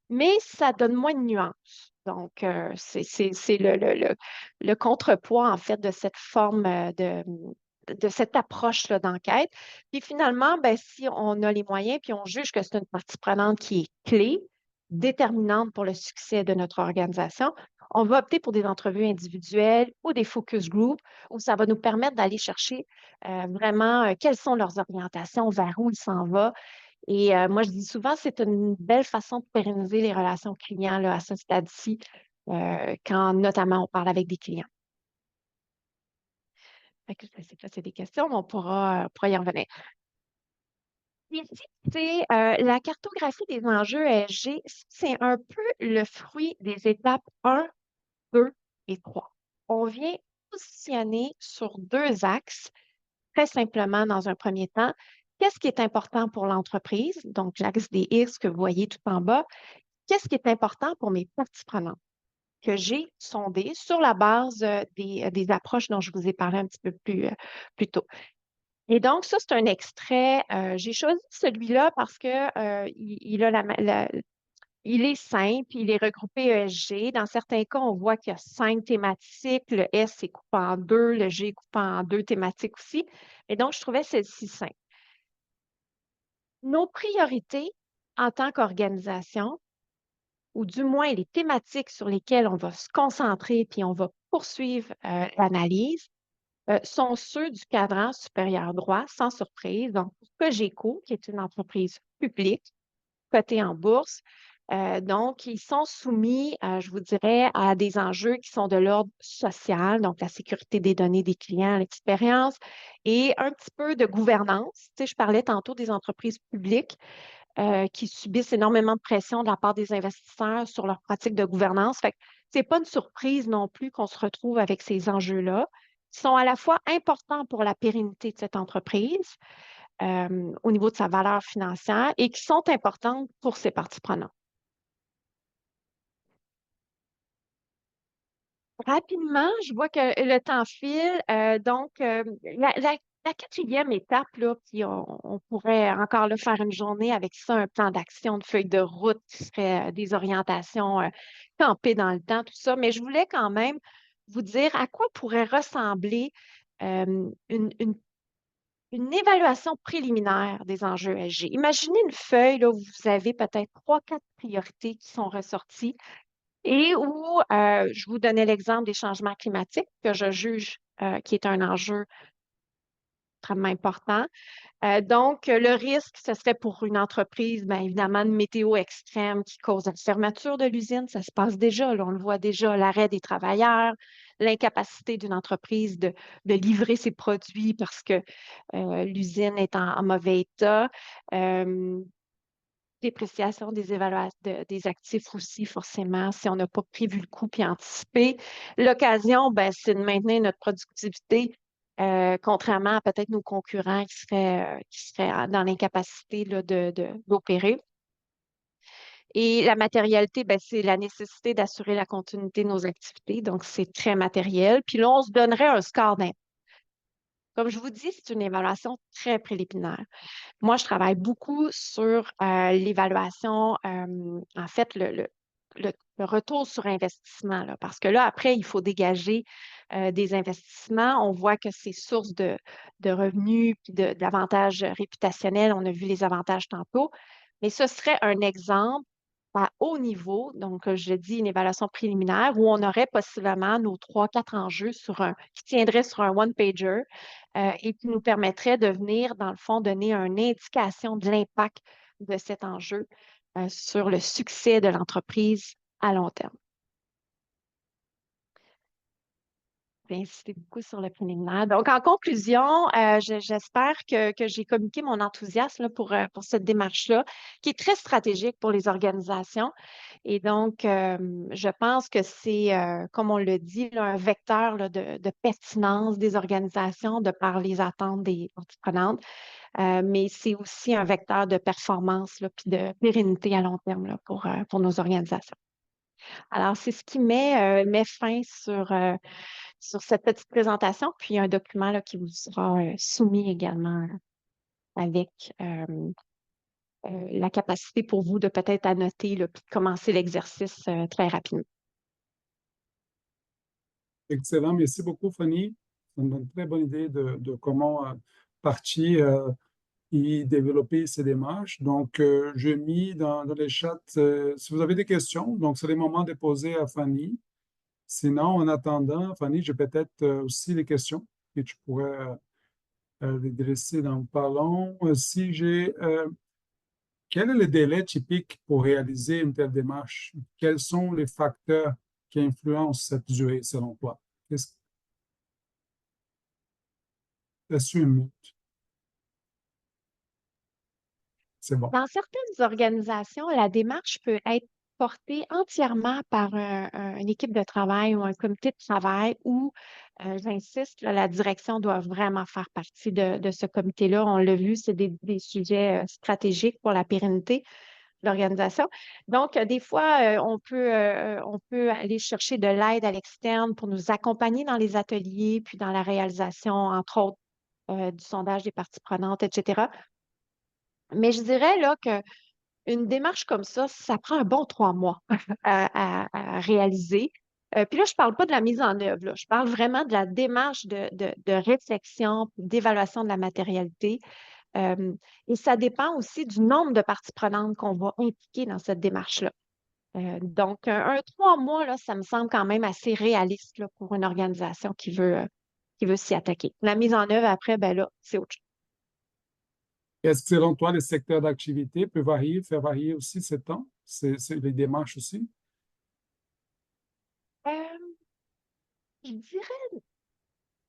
mais ça donne moins de nuances. Donc, c'est le contrepoids, en fait, de cette forme de cette approche-là d'enquête. Puis finalement, ben, si on a les moyens, puis on juge que c'est une partie prenante qui est clé, déterminante pour le succès de notre organisation, on va opter pour des entrevues individuelles ou des focus groups où ça va nous permettre d'aller chercher vraiment quelles sont leurs orientations, vers où ils s'en vont. Et moi, je dis souvent, c'est une belle façon de pérenniser les relations clients là, à ce stade-ci, quand notamment on parle avec des clients. Fait que je sais que là, c'est des questions, mais on pourra y en revenir. Ici, c'est la cartographie des enjeux ESG. C'est un peu le fruit des étapes 1, 2 et 3. On vient positionner sur deux axes, très simplement dans un premier temps. Qu'est-ce qui est important pour l'entreprise? Donc, l'axe des X que vous voyez tout en bas. Qu'est-ce qui est important pour mes parties prenantes que j'ai sondées sur la base des approches dont je vous ai parlé un petit peu plus tôt? Et donc, ça, c'est un extrait. J'ai choisi celui-là parce que il est simple, il est regroupé ESG. Dans certains cas, on voit qu'il y a 5 thématiques. Le S est coupé en deux, le G est coupé en deux thématiques aussi. Et donc, je trouvais celle-ci simple. Nos priorités en tant qu'organisation, ou du moins les thématiques sur lesquelles on va se concentrer puis on va poursuivre l'analyse, sont ceux du cadran supérieur droit, sans surprise. Donc, Cogeco, qui est une entreprise publique cotée en bourse, donc, ils sont soumis, je vous dirais, à des enjeux qui sont de l'ordre social, donc la sécurité des données des clients, l'expérience et un petit peu de gouvernance. Tu sais, je parlais tantôt des entreprises publiques qui subissent énormément de pression de la part des investisseurs sur leurs pratiques de gouvernance. Fait que c'est pas une surprise non plus qu'on se retrouve avec ces enjeux-là, qui sont à la fois importants pour la pérennité de cette entreprise, au niveau de sa valeur financière et qui sont importantes pour ses parties prenantes. Rapidement, je vois que le temps file. Donc, la quatrième étape, là, puis on pourrait encore là, faire une journée avec ça, un plan d'action, une feuille de route qui serait des orientations campées dans le temps, tout ça. Mais je voulais quand même vous dire à quoi pourrait ressembler euh, une, une- une évaluation préliminaire des enjeux SG. Imaginez une feuille là, où vous avez peut-être trois, quatre priorités qui sont ressorties et où je vous donnais l'exemple des changements climatiques que je juge qui est un enjeu extrêmement important. Donc, le risque, ce serait pour une entreprise, bien évidemment, de météo extrême qui cause la fermeture de l'usine. Ça se passe déjà, là, on le voit déjà, l'arrêt des travailleurs, l'incapacité d'une entreprise de livrer ses produits parce que l'usine est en mauvais état. Euh, Dépréciation des évaluations des actifs aussi, forcément, si on n'a pas prévu le coût puis anticipé. L'occasion, ben, c'est de maintenir notre productivité, contrairement à peut-être nos concurrents qui seraient dans l'incapacité là, d'opérer. Et la matérialité, ben, c'est la nécessité d'assurer la continuité de nos activités. Donc, c'est très matériel. Puis là, on se donnerait un score d'impact. Comme je vous dis, c'est une évaluation très préliminaire. Moi, je travaille beaucoup sur l'évaluation, en fait, le retour sur investissement, là, parce que là, après, il faut dégager des investissements. On voit que c'est source de revenus puis d'avantages réputationnels. On a vu les avantages tantôt. Mais ce serait un exemple à haut niveau, donc je dis une évaluation préliminaire, où on aurait possiblement nos trois, quatre enjeux qui tiendraient sur un one-pager et qui nous permettrait de venir, dans le fond, donner une indication de l'impact de cet enjeu sur le succès de l'entreprise à long terme. J'ai insisté beaucoup sur le préliminaire. Donc, en conclusion, j'espère que j'ai communiqué mon enthousiasme là, pour cette démarche-là, qui est très stratégique pour les organisations. Et donc, je pense que c'est, comme on le dit, là, un vecteur là, de pertinence des organisations de par les attentes des parties prenantes, mais c'est aussi un vecteur de performance là, puis de pérennité à long terme là, pour nos organisations. Alors, c'est ce qui met fin sur cette petite présentation, puis un document là, qui vous sera soumis également avec la capacité pour vous de peut-être annoter, là, puis de commencer l'exercice très rapidement. Excellent. Merci beaucoup, Fanny. Ça me donne une très bonne idée de comment partir et développer ces démarches. Donc, j'ai mis dans les chats, si vous avez des questions, donc c'est le moment de poser à Fanny. Sinon, en attendant, Fanny, j'ai peut-être aussi les questions que tu pourrais les dresser dans le parlant. Si j'ai, quel est le délai typique pour réaliser une telle démarche? Quels sont les facteurs qui influencent cette durée selon toi? Est-ce une minute? C'est bon. Dans certaines organisations, la démarche peut être portée entièrement par une équipe de travail ou un comité de travail où, j'insiste, là, la direction doit vraiment faire partie de ce comité-là. On l'a vu, c'est des sujets stratégiques pour la pérennité de l'organisation. Donc, des fois, on peut aller chercher de l'aide à l'externe pour nous accompagner dans les ateliers, puis dans la réalisation, entre autres, du sondage des parties prenantes, etc. Mais je dirais là qu'une démarche comme ça prend un bon 3 mois à réaliser. Puis là, je ne parle pas de la mise en œuvre, là. Je parle vraiment de la démarche de réflexion, d'évaluation de la matérialité. Euh, et ça dépend aussi du nombre de parties prenantes qu'on va impliquer dans cette démarche-là. Donc, un 3 mois, là, ça me semble quand même assez réaliste là, pour une organisation qui veut s'y attaquer. La mise en œuvre, après, ben là, c'est autre chose. Est-ce que selon toi, les secteurs d'activité peuvent varier, faire varier aussi ce temps? C'est les démarches aussi? Euh, je dirais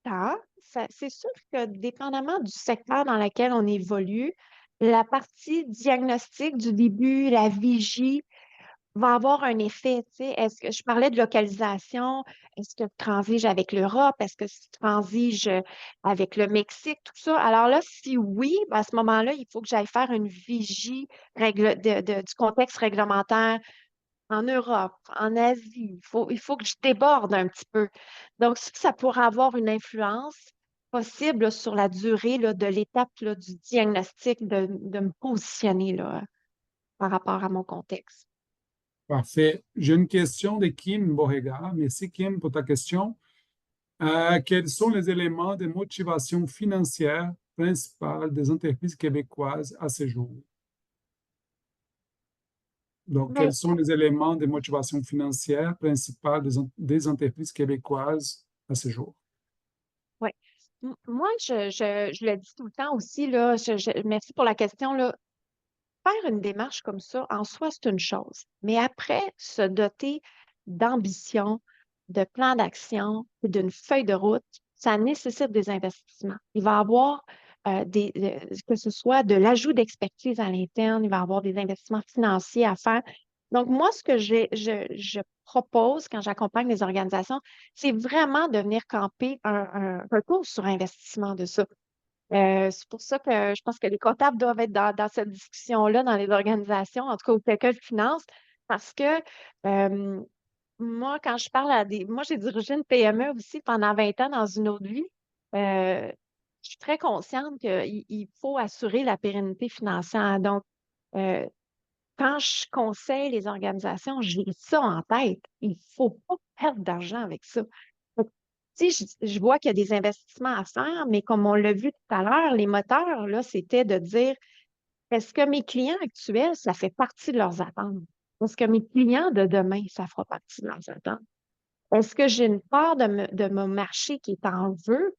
tant. C'est sûr que dépendamment du secteur dans lequel on évolue, la partie diagnostic du début, la vigie, va avoir un effet, tu sais. Est-ce que je parlais de localisation, est-ce que je transige avec l'Europe, est-ce que je transige avec le Mexique, tout ça? Alors là, si oui, ben à ce moment-là, il faut que j'aille faire une vigie du contexte réglementaire en Europe, en Asie. Il faut que je déborde un petit peu. Donc, ça pourrait avoir une influence possible là, sur la durée là, de l'étape là, du diagnostic, de me positionner là, par rapport à mon contexte. Parfait. J'ai une question de Kim Borrega. Merci Kim pour ta question. Quels sont les éléments de motivation financière principale des entreprises québécoises à ce jour? Donc, Ben, quels sont les éléments de motivation financière principale des entreprises québécoises à ce jour? ouais. Moi, je le dis tout le temps aussi, là, merci pour la question, là. Faire une démarche comme ça, en soi, c'est une chose. Mais après, se doter d'ambition, de plan d'action et d'une feuille de route, ça nécessite des investissements. Il va y avoir que ce soit de l'ajout d'expertise à l'interne, il va y avoir des investissements financiers à faire. Donc, moi, ce que je propose quand j'accompagne les organisations, c'est vraiment de venir camper un recours sur investissement de ça. C'est pour ça que je pense que les comptables doivent être dans cette discussion-là dans les organisations, en tout cas, ou quelqu'un de finance, parce que euh, moi, quand je parle à des. Moi, j'ai dirigé une PME aussi pendant 20 ans dans une autre vie. Euh, je suis très consciente qu'il faut assurer la pérennité financière. Donc, euh, quand je conseille les organisations, j'ai ça en tête. Il ne faut pas perdre d'argent avec ça. Fait que, tu sais, je vois qu'il y a des investissements à faire, mais comme on l'a vu tout à l'heure, les moteurs, là, c'était de dire, est-ce que mes clients actuels, ça fait partie de leurs attentes? Est-ce que mes clients de demain, ça fera partie de leurs attentes? Est-ce que j'ai une part de mon marché qui est en jeu?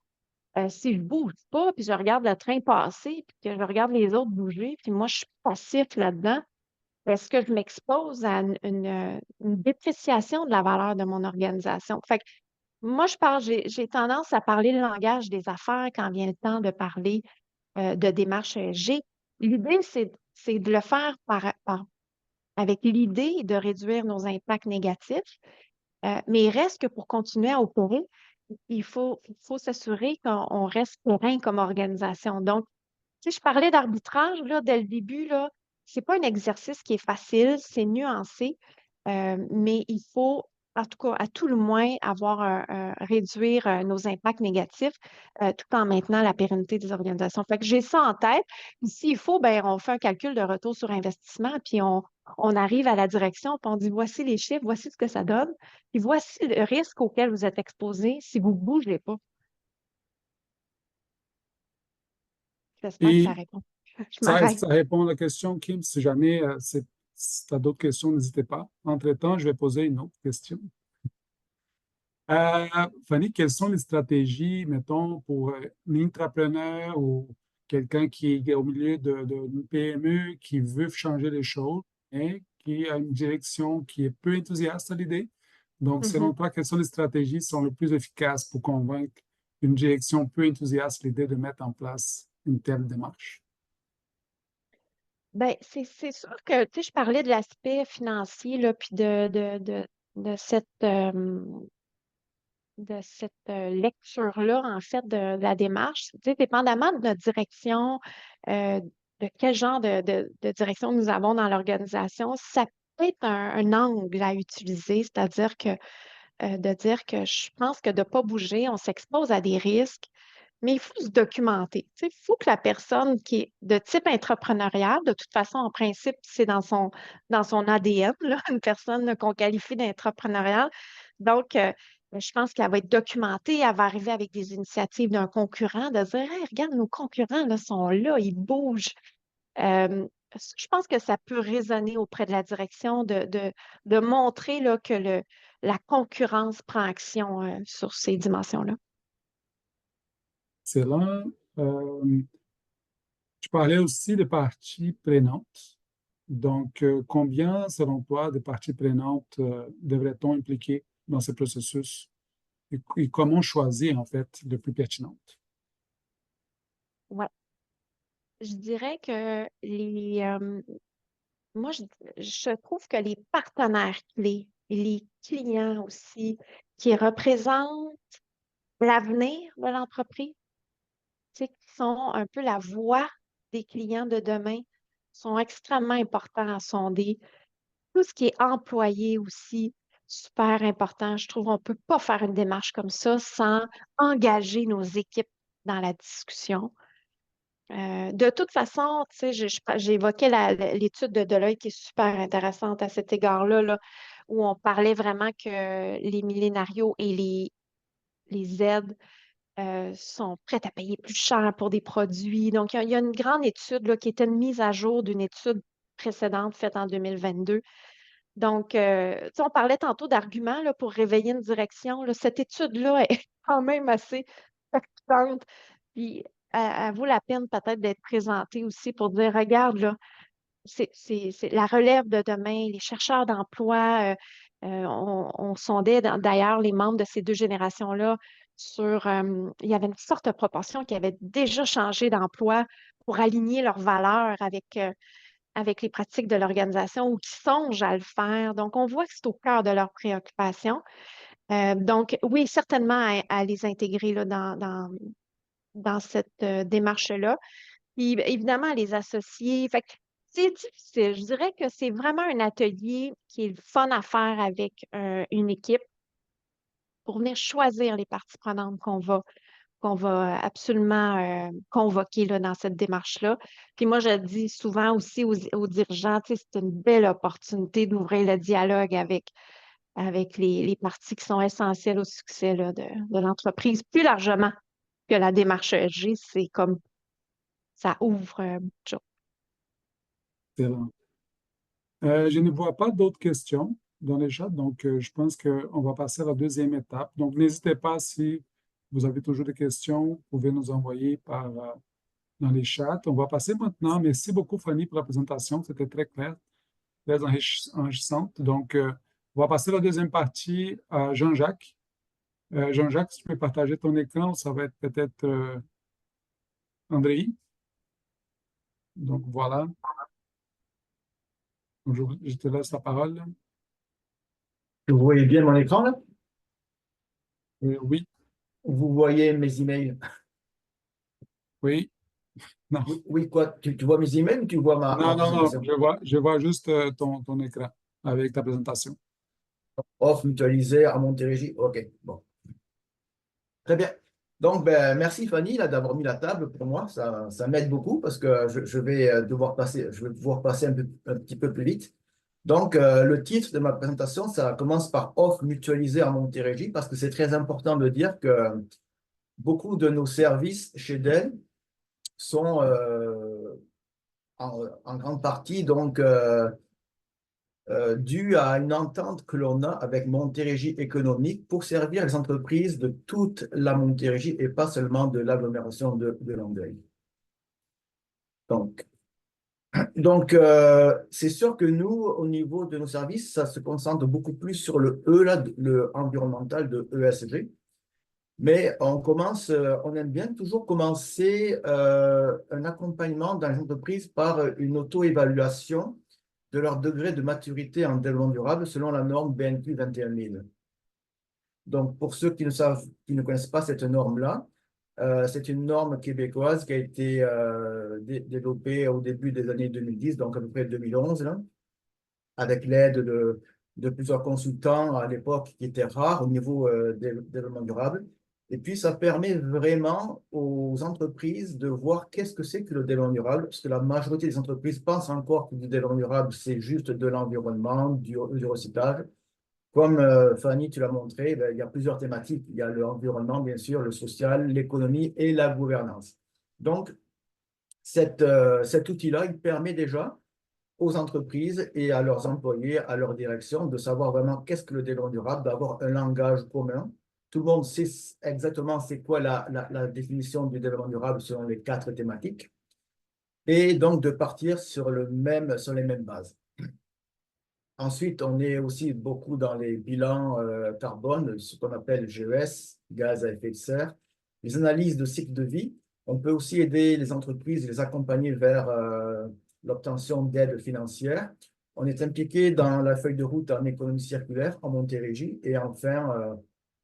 Si je ne bouge pas, puis je regarde le train passer, puis que je regarde les autres bouger, puis moi, je suis passif là-dedans, est-ce que je m'expose à une dépréciation de la valeur de mon organisation? Fait que moi, j'ai tendance à parler le langage des affaires quand vient le temps de parler de démarche ESG. L'idée, c'est de le faire avec l'idée de réduire nos impacts négatifs, mais il reste que pour continuer à opérer, il faut s'assurer qu'on reste serein comme organisation. Donc, tu sais, je parlais d'arbitrage là, dès le début, là. C'est pas un exercice qui est facile, c'est nuancé, mais il faut, en tout cas, à tout le moins, réduire nos impacts négatifs tout en maintenant la pérennité des organisations. Fait que j'ai ça en tête. Puis s'il faut, ben, on fait un calcul de retour sur investissement, puis on arrive à la direction, puis on dit voici les chiffres, voici ce que ça donne, puis voici le risque auquel vous êtes exposé si vous ne bougez pas. J'espère que ça Et répond. Je ça, m'arrête. ça répond à la question, Kim. Si jamais si tu as d'autres questions, n'hésitez pas. Entre-temps, je vais poser une autre question. Fanny, quelles sont les stratégies, mettons, pour un entrepreneur ou quelqu'un qui est au milieu d'une PME qui veut changer les choses et qui a une direction qui est peu enthousiaste à l'idée? Donc, selon toi, quelles sont les stratégies qui sont les plus efficaces pour convaincre une direction peu enthousiaste à l'idée de mettre en place une telle démarche? Ben, c'est sûr que, tu sais, je parlais de l'aspect financier, là, puis de cette lecture-là, en fait, de la démarche. Tu sais, dépendamment de notre direction, de quel genre de direction nous avons dans l'organisation, ça peut être un angle à utiliser, c'est-à-dire que de dire que je pense que de ne pas bouger, on s'expose à des risques, mais il faut se documenter. Tu sais, il faut que la personne qui est de type entrepreneurial, de toute façon, en principe, c'est dans son ADN, là, une personne qu'on qualifie d'entrepreneuriale. Donc, je pense qu'elle va être documentée, elle va arriver avec des initiatives d'un concurrent, de dire hey, regarde, nos concurrents là, sont là, ils bougent. Euh, je pense que ça peut résonner auprès de la direction de montrer là, que la concurrence prend action sur ces dimensions-là. Excellent. Tu parlais aussi de parties prenantes. Donc, combien, selon toi, de parties prenantes devrait-on impliquer dans ce processus et comment choisir, en fait, le plus pertinente? Ouais. Je dirais que moi, je trouve que les partenaires clés et les clients aussi qui représentent l'avenir de l'entreprise, tu sais, qui sont un peu la voix des clients de demain, sont extrêmement importants à sonder. Tout ce qui est employé aussi, super important. Je trouve qu'on ne peut pas faire une démarche comme ça sans engager nos équipes dans la discussion. De toute façon, tu sais, j'évoquais l'étude de Deloitte qui est super intéressante à cet égard-là, là, où on parlait vraiment que les millénarios et les Z sont prêts à payer plus cher pour des produits. Donc, il y a une grande étude là, qui était une mise à jour d'une étude précédente faite en 2022. Donc, tu sais, on parlait tantôt d'arguments là, pour réveiller une direction. Là. Cette étude-là est quand même assez percutante. Puis, elle vaut la peine peut-être d'être présentée aussi pour dire, regarde, là, c'est la relève de demain, les chercheurs d'emploi. On sondait d'ailleurs les membres de ces deux générations-là sur, il y avait une forte proportion qui avait déjà changé d'emploi pour aligner leurs valeurs avec les pratiques de l'organisation ou qui songent à le faire. Donc, on voit que c'est au cœur de leurs préoccupations. Donc, oui, certainement à les intégrer là, dans cette démarche-là. Puis, évidemment, à les associer. Fait que c'est difficile. Je dirais que c'est vraiment un atelier qui est le fun à faire avec une équipe pour venir choisir les parties prenantes qu'on va absolument convoquer là, dans cette démarche-là. Puis moi, je dis souvent aussi aux dirigeants, tu sais, c'est une belle opportunité d'ouvrir le dialogue avec les parties qui sont essentielles au succès là, de l'entreprise. Plus largement que la démarche ESG, c'est comme ça ouvre beaucoup de choses. Excellent. Je ne vois pas d'autres questions dans les chats, donc je pense qu'on va passer à la deuxième étape. Donc, n'hésitez pas si vous avez toujours des questions, vous pouvez nous envoyer dans les chats. On va passer maintenant. Merci beaucoup, Fanny, pour la présentation. C'était très clair, très enrichissante. Donc, on va passer à la deuxième partie à Jean-Jacques. Jean-Jacques, si tu peux partager ton écran, ça va être peut-être André. Donc, voilà. Je te laisse la parole. Vous voyez bien mon écran là? Oui, Vous voyez mes emails? oui, non. Oui, oui, quoi? Tu vois mes emails ou tu vois ma Non, non, non, présentation? je vois juste ton écran avec ta présentation. Offre mutualisée à Montérégie. OK, bon. Très bien. Donc, ben, merci Fanny là, d'avoir mis la table pour moi. Ça m'aide beaucoup parce que je vais je vais pouvoir passer un petit peu plus vite. Donc, le titre de ma présentation, ça commence par offre mutualisée à Montérégie parce que c'est très important de dire que beaucoup de nos services chez Dell sont en grande partie donc dû à une entente que l'on a avec Montérégie Économique pour servir les entreprises de toute la Montérégie et pas seulement de l'agglomération de Longueuil. Donc, c'est sûr que nous, au niveau de nos services, ça se concentre beaucoup plus sur le E, là, le environnemental de ESG. Mais on aime bien toujours commencer un accompagnement dans les entreprises par une auto-évaluation de leur degré de maturité en développement durable selon la norme BNQ 21000. Donc, pour ceux qui ne connaissent pas cette norme-là, c'est une norme québécoise qui a été développée au début des années 2010, donc à peu près 2011, là, avec l'aide de plusieurs consultants à l'époque qui étaient rares au niveau des développement durable. Et puis, ça permet vraiment aux entreprises de voir qu'est-ce que c'est que le développement durable, parce que la majorité des entreprises pensent encore que le développement durable, c'est juste de l'environnement, du recyclage. Comme Fanny, tu l'as montré, ben, il y a plusieurs thématiques. Il y a l'environnement, bien sûr, le social, l'économie et la gouvernance. Donc, cet outil-là, il permet déjà aux entreprises et à leurs employés, à leur direction, de savoir vraiment qu'est-ce que le développement durable, d'avoir un langage commun. Tout le monde sait exactement c'est quoi la définition du développement durable selon les 4 thématiques, et donc de partir sur sur les mêmes bases. Ensuite, on est aussi beaucoup dans les bilans carbone, ce qu'on appelle GES, gaz à effet de serre, les analyses de cycle de vie. On peut aussi aider les entreprises, les accompagner vers l'obtention d'aides financières. On est impliqué dans la feuille de route en économie circulaire en Montérégie. Et enfin,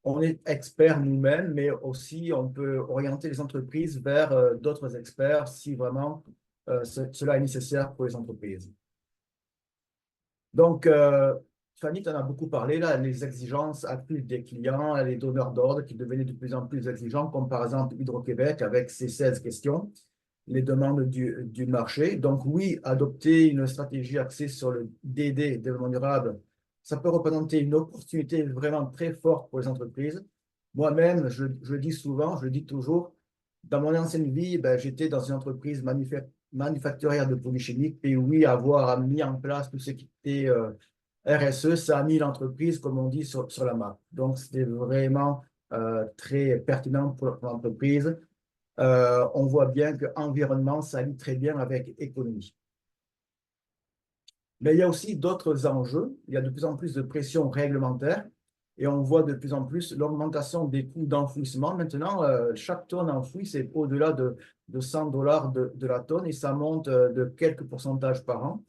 on est expert nous-mêmes, mais aussi on peut orienter les entreprises vers d'autres experts si vraiment cela est nécessaire pour les entreprises. Donc, Fanny, tu en as beaucoup parlé, là, les exigences accrues des clients, les donneurs d'ordre qui devenaient de plus en plus exigeants, comme par exemple Hydro-Québec avec ses 16 questions, les demandes du marché. Donc oui, adopter une stratégie axée sur le DD, développement durable, ça peut représenter une opportunité vraiment très forte pour les entreprises. Moi-même, je le dis souvent, je le dis toujours, dans mon ancienne vie, ben, j'étais dans une entreprise manufacturière de produits chimiques, et oui, avoir mis en place tout ce qui était RSE, ça a mis l'entreprise, comme on dit, sur la map. Donc, c'était vraiment très pertinent pour l'entreprise. On voit bien que environnement, ça allie très bien avec économie. Mais il y a aussi d'autres enjeux. Il y a de plus en plus de pression réglementaire et on voit de plus en plus l'augmentation des coûts d'enfouissement. Maintenant, chaque tonne enfouie, c'est au-delà de $100 de la tonne et ça monte de quelques pourcentages par an.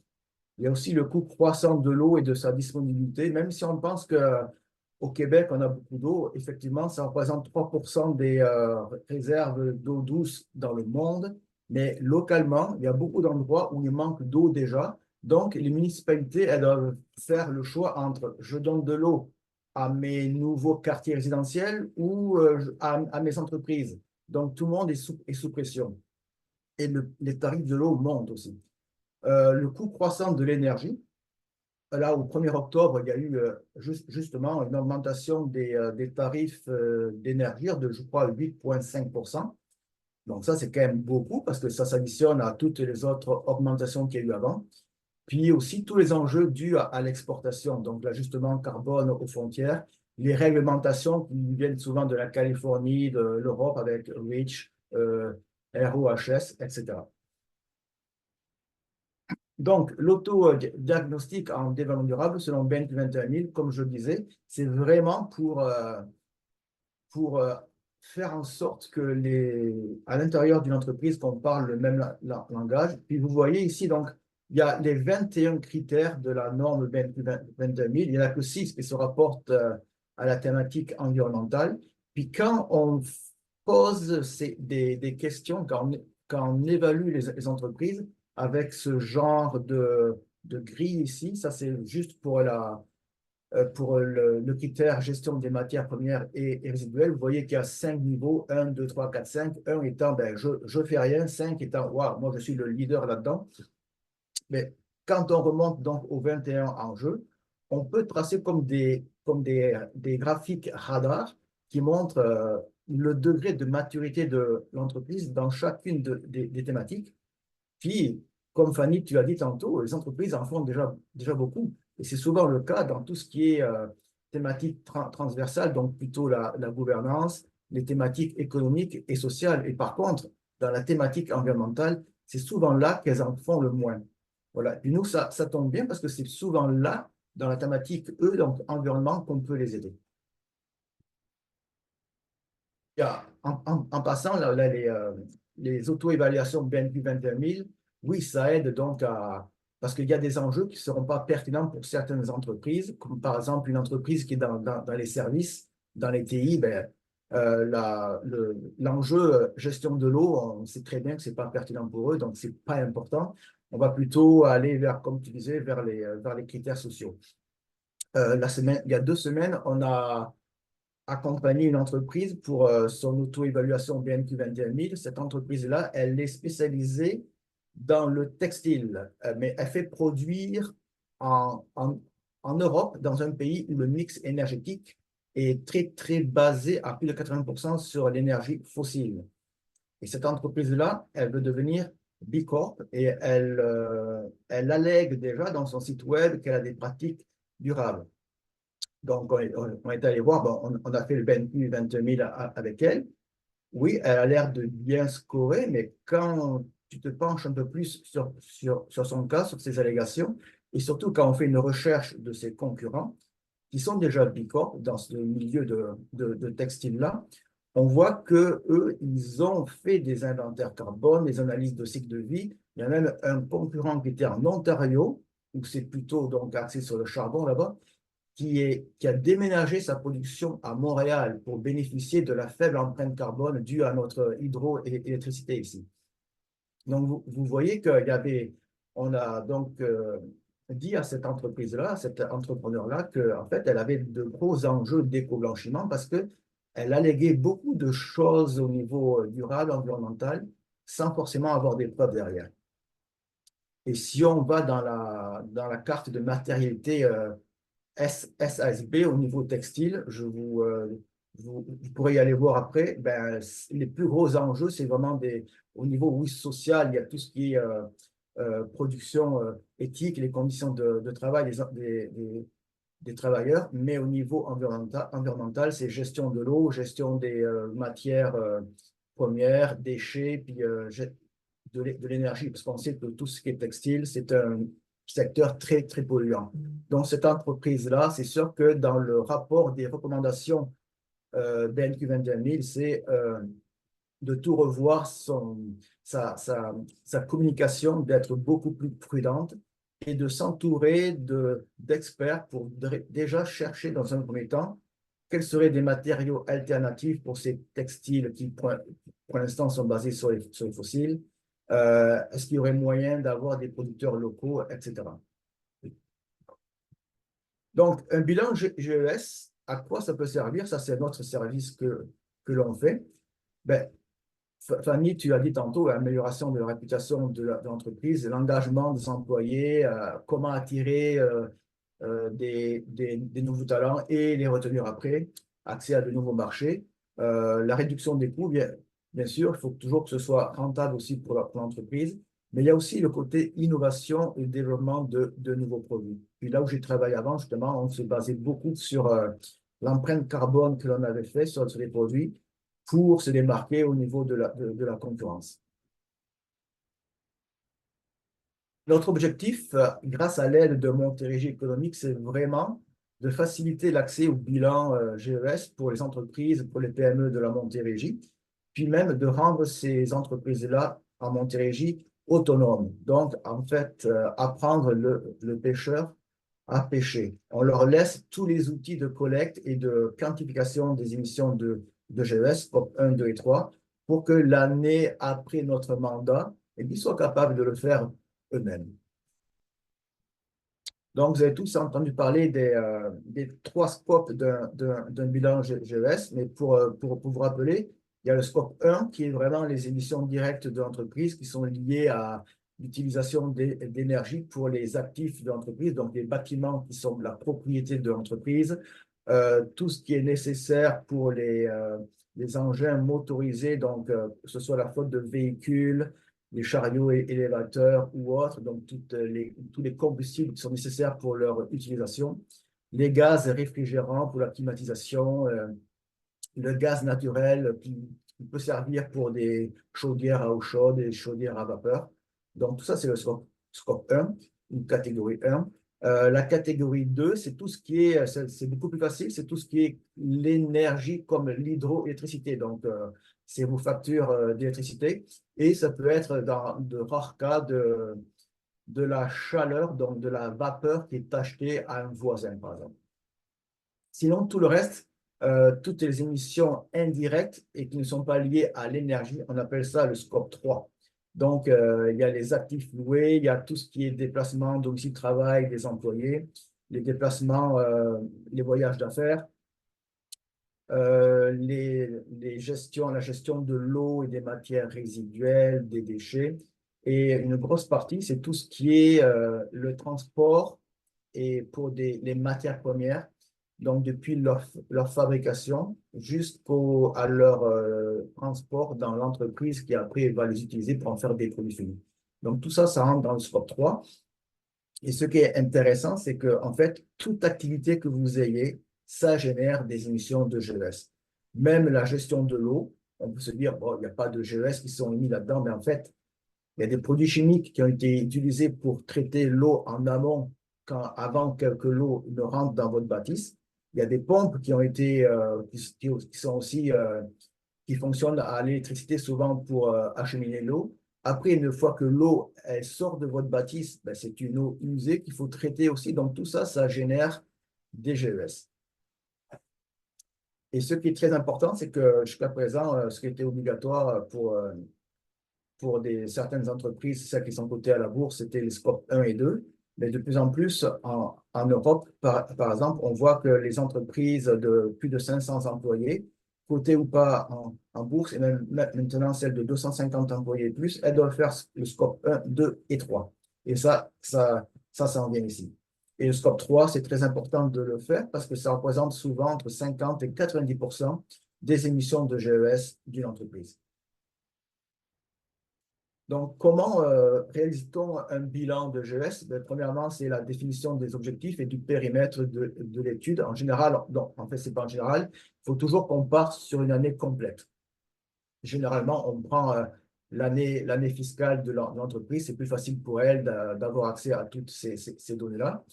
Il y a aussi le coût croissant de l'eau et de sa disponibilité. Même si on pense qu'au Québec, on a beaucoup d'eau, effectivement, ça représente 3% des réserves d'eau douce dans le monde. Mais localement, il y a beaucoup d'endroits où il manque d'eau déjà. Donc, les municipalités, elles doivent faire le choix entre je donne de l'eau à mes nouveaux quartiers résidentiels ou à mes entreprises. Donc, tout le monde est sous pression. Et les tarifs de l'eau montent aussi. Le coût croissant de l'énergie. Là, au 1er octobre, il y a eu justement une augmentation des tarifs d'énergie de, je crois, 8,5%. Donc ça, c'est quand même beaucoup parce que ça s'additionne à toutes les autres augmentations qu'il y a eu avant. Puis aussi tous les enjeux dus à l'exportation, donc l'ajustement carbone aux frontières, les réglementations qui viennent souvent de la Californie, de l'Europe avec REACH, ROHS, etc. Donc, l'auto-diagnostic en développement durable, selon BNP 21000, comme je le disais, c'est vraiment pour faire en sorte que à l'intérieur d'une entreprise, qu'on parle le même langage. Puis vous voyez ici, donc, il y a les 21 critères de la norme BNP 22000. Il n'y en a que 6 qui se rapportent à la thématique environnementale. Puis quand on pose des questions, quand on évalue les entreprises, avec ce genre de grille ici. Ça, c'est juste pour le critère gestion des matières premières et résiduelles. Vous voyez qu'il y a 5 niveaux, 1, 2, 3, 4, 5. 1 étant, ben, je ne fais rien. 5 étant, waouh, moi, je suis le leader là-dedans. Mais quand on remonte donc aux 21 enjeux, on peut tracer comme des graphiques radars qui montrent le degré de maturité de l'entreprise dans chacune des thématiques. Puis, comme Fanny, tu as dit tantôt, les entreprises en font déjà beaucoup. Et c'est souvent le cas dans tout ce qui est thématique transversale, donc plutôt la gouvernance, les thématiques économiques et sociales. Et par contre, dans la thématique environnementale, c'est souvent là qu'elles en font le moins. Voilà. Et nous, ça tombe bien parce que c'est souvent là, dans la thématique donc environnement, qu'on peut les aider. En passant, là, les auto-évaluations BNP 21000, oui, ça aide donc parce qu'il y a des enjeux qui ne seront pas pertinents pour certaines entreprises, comme par exemple une entreprise qui est dans les services, dans les TI, ben, l'enjeu gestion de l'eau, on sait très bien que ce n'est pas pertinent pour eux, donc ce n'est pas important. On va plutôt aller vers, comme tu disais, vers les critères sociaux. Il y a 2 semaines, on a accompagner une entreprise pour son auto-évaluation BNP 21000. Cette entreprise-là, elle est spécialisée dans le textile, mais elle fait produire en Europe, dans un pays où le mix énergétique est très, très basé à plus de 80% sur l'énergie fossile. Et cette entreprise-là, elle veut devenir B Corp et elle allègue déjà dans son site web qu'elle a des pratiques durables. Donc, on est allé voir, bon, on a fait le BNP 21000 avec elle. Oui, elle a l'air de bien scorer, mais quand tu te penches un peu plus sur son cas, sur ses allégations, et surtout quand on fait une recherche de ses concurrents, qui sont déjà B Corp dans ce milieu de textile-là, on voit que eux, ils ont fait des inventaires carbone, des analyses de cycle de vie. Il y a même un concurrent qui était en Ontario, où c'est plutôt donc axé sur le charbon là-bas, qui a déménagé sa production à Montréal pour bénéficier de la faible empreinte carbone due à notre hydroélectricité ici. Donc, vous voyez qu'il y avait, on a donc dit à cette entreprise-là, à cet entrepreneur-là, qu'en fait, elle avait de gros enjeux d'éco-blanchiment parce qu'elle alléguait beaucoup de choses au niveau durable, environnemental, sans forcément avoir des preuves derrière. Et si on va dans la carte de matérialité SASB au niveau textile, vous pourrez y aller voir après, ben, les plus gros enjeux, c'est vraiment au niveau oui, social, il y a tout ce qui est production éthique, les conditions de travail des travailleurs, mais au niveau environnemental, c'est gestion de l'eau, gestion des matières premières, déchets, puis de l'énergie, parce qu'on sait que tout ce qui est textile, c'est un secteur très, très polluant. Donc, cette entreprise-là, c'est sûr que dans le rapport des recommandations BNQ 21000, c'est de tout revoir sa communication, d'être beaucoup plus prudente et de s'entourer d'experts pour déjà chercher dans un premier temps quels seraient des matériaux alternatifs pour ces textiles qui, pour l'instant, sont basés sur les fossiles. Est-ce qu'il y aurait moyen d'avoir des producteurs locaux, etc. Donc, un bilan GES, à quoi ça peut servir? Ça, c'est notre service que l'on fait. Ben, Fanny, tu as dit tantôt, l'amélioration de la réputation de l'entreprise, l'engagement des employés, comment attirer des nouveaux talents et les retenir après, accès à de nouveaux marchés, la réduction des coûts, bien sûr, il faut toujours que ce soit rentable aussi pour l'entreprise, mais il y a aussi le côté innovation et développement de nouveaux produits. Puis là où j'ai travaillé avant, justement, on se basait beaucoup sur l'empreinte carbone que l'on avait fait sur les produits pour se démarquer au niveau de la concurrence. Notre objectif, grâce à l'aide de Montérégie économique, c'est vraiment de faciliter l'accès au bilan GES pour les entreprises, pour les PME de la Montérégie, puis même de rendre ces entreprises-là en Montérégie autonomes. Donc, en fait, apprendre le pêcheur à pêcher. On leur laisse tous les outils de collecte et de quantification des émissions de GES, scope 1, 2 et 3, pour que l'année après notre mandat, ils soient capables de le faire eux-mêmes. Donc, vous avez tous entendu parler des 3 scopes d'un bilan GES, mais pour vous rappeler, il y a le scope 1 qui est vraiment les émissions directes de l'entreprise qui sont liées à l'utilisation d'énergie pour les actifs de l'entreprise, donc les bâtiments qui sont de la propriété de l'entreprise, tout ce qui est nécessaire pour les engins motorisés, donc que ce soit la flotte de véhicules, les chariots et élévateurs ou autres, donc tous les combustibles qui sont nécessaires pour leur utilisation, les gaz réfrigérants pour la climatisation, le gaz naturel qui peut servir pour des chaudières à eau chaude et des chaudières à vapeur. Donc tout ça, c'est le scope 1, une catégorie 1. La catégorie 2, c'est tout ce qui est, c'est beaucoup plus facile, c'est tout ce qui est l'énergie comme l'hydroélectricité. Donc, c'est vos factures d'électricité. Et ça peut être dans de rares cas de la chaleur, donc de la vapeur qui est achetée à un voisin, par exemple. Sinon, tout le reste, toutes les émissions indirectes et qui ne sont pas liées à l'énergie, on appelle ça le scope 3. Donc, il y a les actifs loués, il y a tout ce qui est déplacement, domicile-travail des employés, les déplacements, les voyages d'affaires, la gestion de l'eau et des matières résiduelles, des déchets. Et une grosse partie, c'est tout ce qui est le transport et pour les matières premières. Donc, depuis leur fabrication jusqu'à leur transport dans l'entreprise qui après va les utiliser pour en faire des produits finis. Donc, tout ça, ça rentre dans le scope 3. Et ce qui est intéressant, c'est que, en fait, toute activité que vous ayez, ça génère des émissions de GES. Même la gestion de l'eau, on peut se dire, bon, il n'y a pas de GES qui sont émis là-dedans, mais en fait, il y a des produits chimiques qui ont été utilisés pour traiter l'eau en amont avant que l'eau ne rentre dans votre bâtisse. Il y a des pompes qui ont été, qui sont aussi qui fonctionne à l'électricité souvent pour acheminer l'eau. Après, une fois que l'eau elle sort de votre bâtisse, ben, c'est une eau usée qu'il faut traiter aussi. Donc, tout ça, ça génère des GES. Et ce qui est très important, c'est que jusqu'à présent, ce qui était obligatoire pour certaines entreprises, celles qui sont cotées à la bourse, c'était les scopes 1 et 2. Mais de plus en plus, en Europe, par exemple, on voit que les entreprises de plus de 500 employés, cotées ou pas en bourse, et même maintenant celles de 250 employés et plus, elles doivent faire le scope 1, 2 et 3. Et ça en vient ici. Et le scope 3, c'est très important de le faire parce que ça représente souvent entre 50 et 90% des émissions de GES d'une entreprise. Donc, comment réalise-t-on un bilan de GES? Ben, premièrement, c'est la définition des objectifs et du périmètre de l'étude. En général, non, en fait, ce n'est pas en général. Il faut toujours qu'on parte sur une année complète. Généralement, on prend l'année fiscale de l'entreprise. C'est plus facile pour elle d'avoir accès à toutes ces données-là.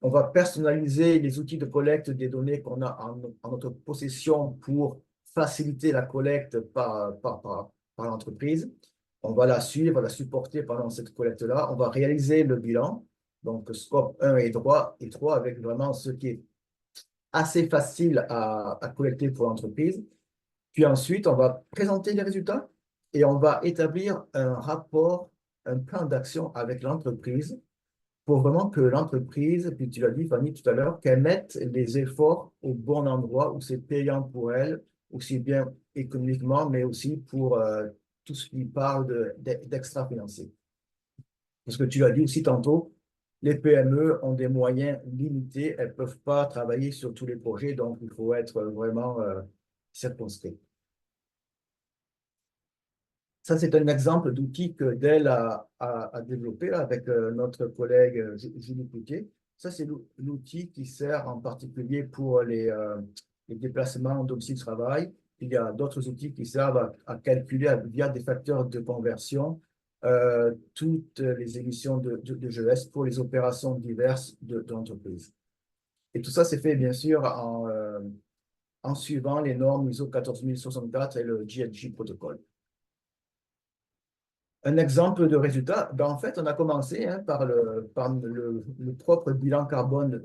On va personnaliser les outils de collecte des données qu'on a en notre possession pour faciliter la collecte par l'entreprise. On va la suivre, la supporter pendant cette collecte-là. On va réaliser le bilan, donc scope 1 et 3, avec vraiment ce qui est assez facile à collecter pour l'entreprise. Puis ensuite, on va présenter les résultats et on va établir un rapport, un plan d'action avec l'entreprise pour vraiment que l'entreprise, puis tu l'as dit, Fanny, tout à l'heure, qu'elle mette les efforts au bon endroit où c'est payant pour elle, aussi bien économiquement, mais aussi pour tout ce qui parle d'extra-financier. Parce que tu l'as dit aussi tantôt, les PME ont des moyens limités, elles ne peuvent pas travailler sur tous les projets, donc il faut être vraiment circonscrit. Ça, c'est un exemple d'outil que Dell a développé là, avec notre collègue Julie Cloutier. Ça, c'est l'outil qui sert en particulier pour les déplacements en domicile travail. Il y a d'autres outils qui servent à calculer via des facteurs de conversion toutes les émissions de GES pour les opérations diverses de l'entreprise. Et tout ça, c'est fait bien sûr en suivant les normes ISO 14064 et le GHG protocole. Un exemple de résultat, ben en fait, on a commencé par le propre bilan carbone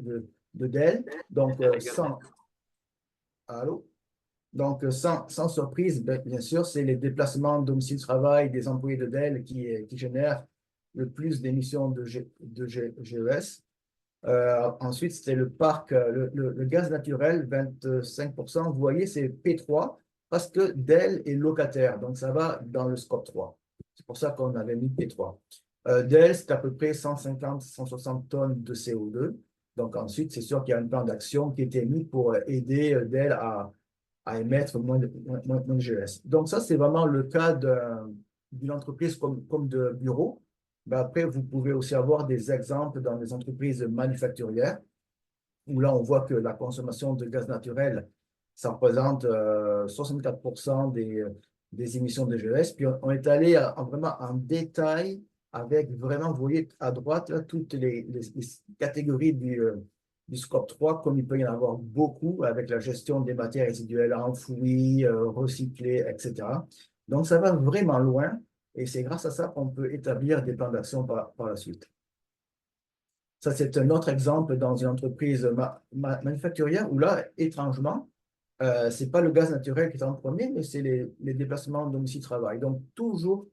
de Dell. Donc, allô? Donc, sans surprise, bien sûr, c'est les déplacements domicile-travail des employés de Dell qui génèrent le plus d'émissions de GES. Ensuite, c'était le parc, le gaz naturel, 25%. Vous voyez, c'est P3 parce que Dell est locataire. Donc, ça va dans le scope 3. C'est pour ça qu'on avait mis P3. Dell, c'est à peu près 150-160 tonnes de CO2. Donc, ensuite, c'est sûr qu'il y a un plan d'action qui était mis pour aider Dell à émettre moins de GES. Donc, ça, c'est vraiment le cas d'une entreprise comme de bureau. Ben après, vous pouvez aussi avoir des exemples dans les entreprises manufacturières où là, on voit que la consommation de gaz naturel, ça représente 64% des émissions de GES. Puis, on est allé vraiment en détail avec vraiment, vous voyez à droite, là, toutes les catégories du scope 3, comme il peut y en avoir beaucoup avec la gestion des matières résiduelles enfouies, recyclées, etc. Donc, ça va vraiment loin. Et c'est grâce à ça qu'on peut établir des plans d'action par la suite. Ça, c'est un autre exemple dans une entreprise manufacturière où là, étrangement, ce n'est pas le gaz naturel qui est en premier, mais c'est les déplacements domicile-travail. Donc, toujours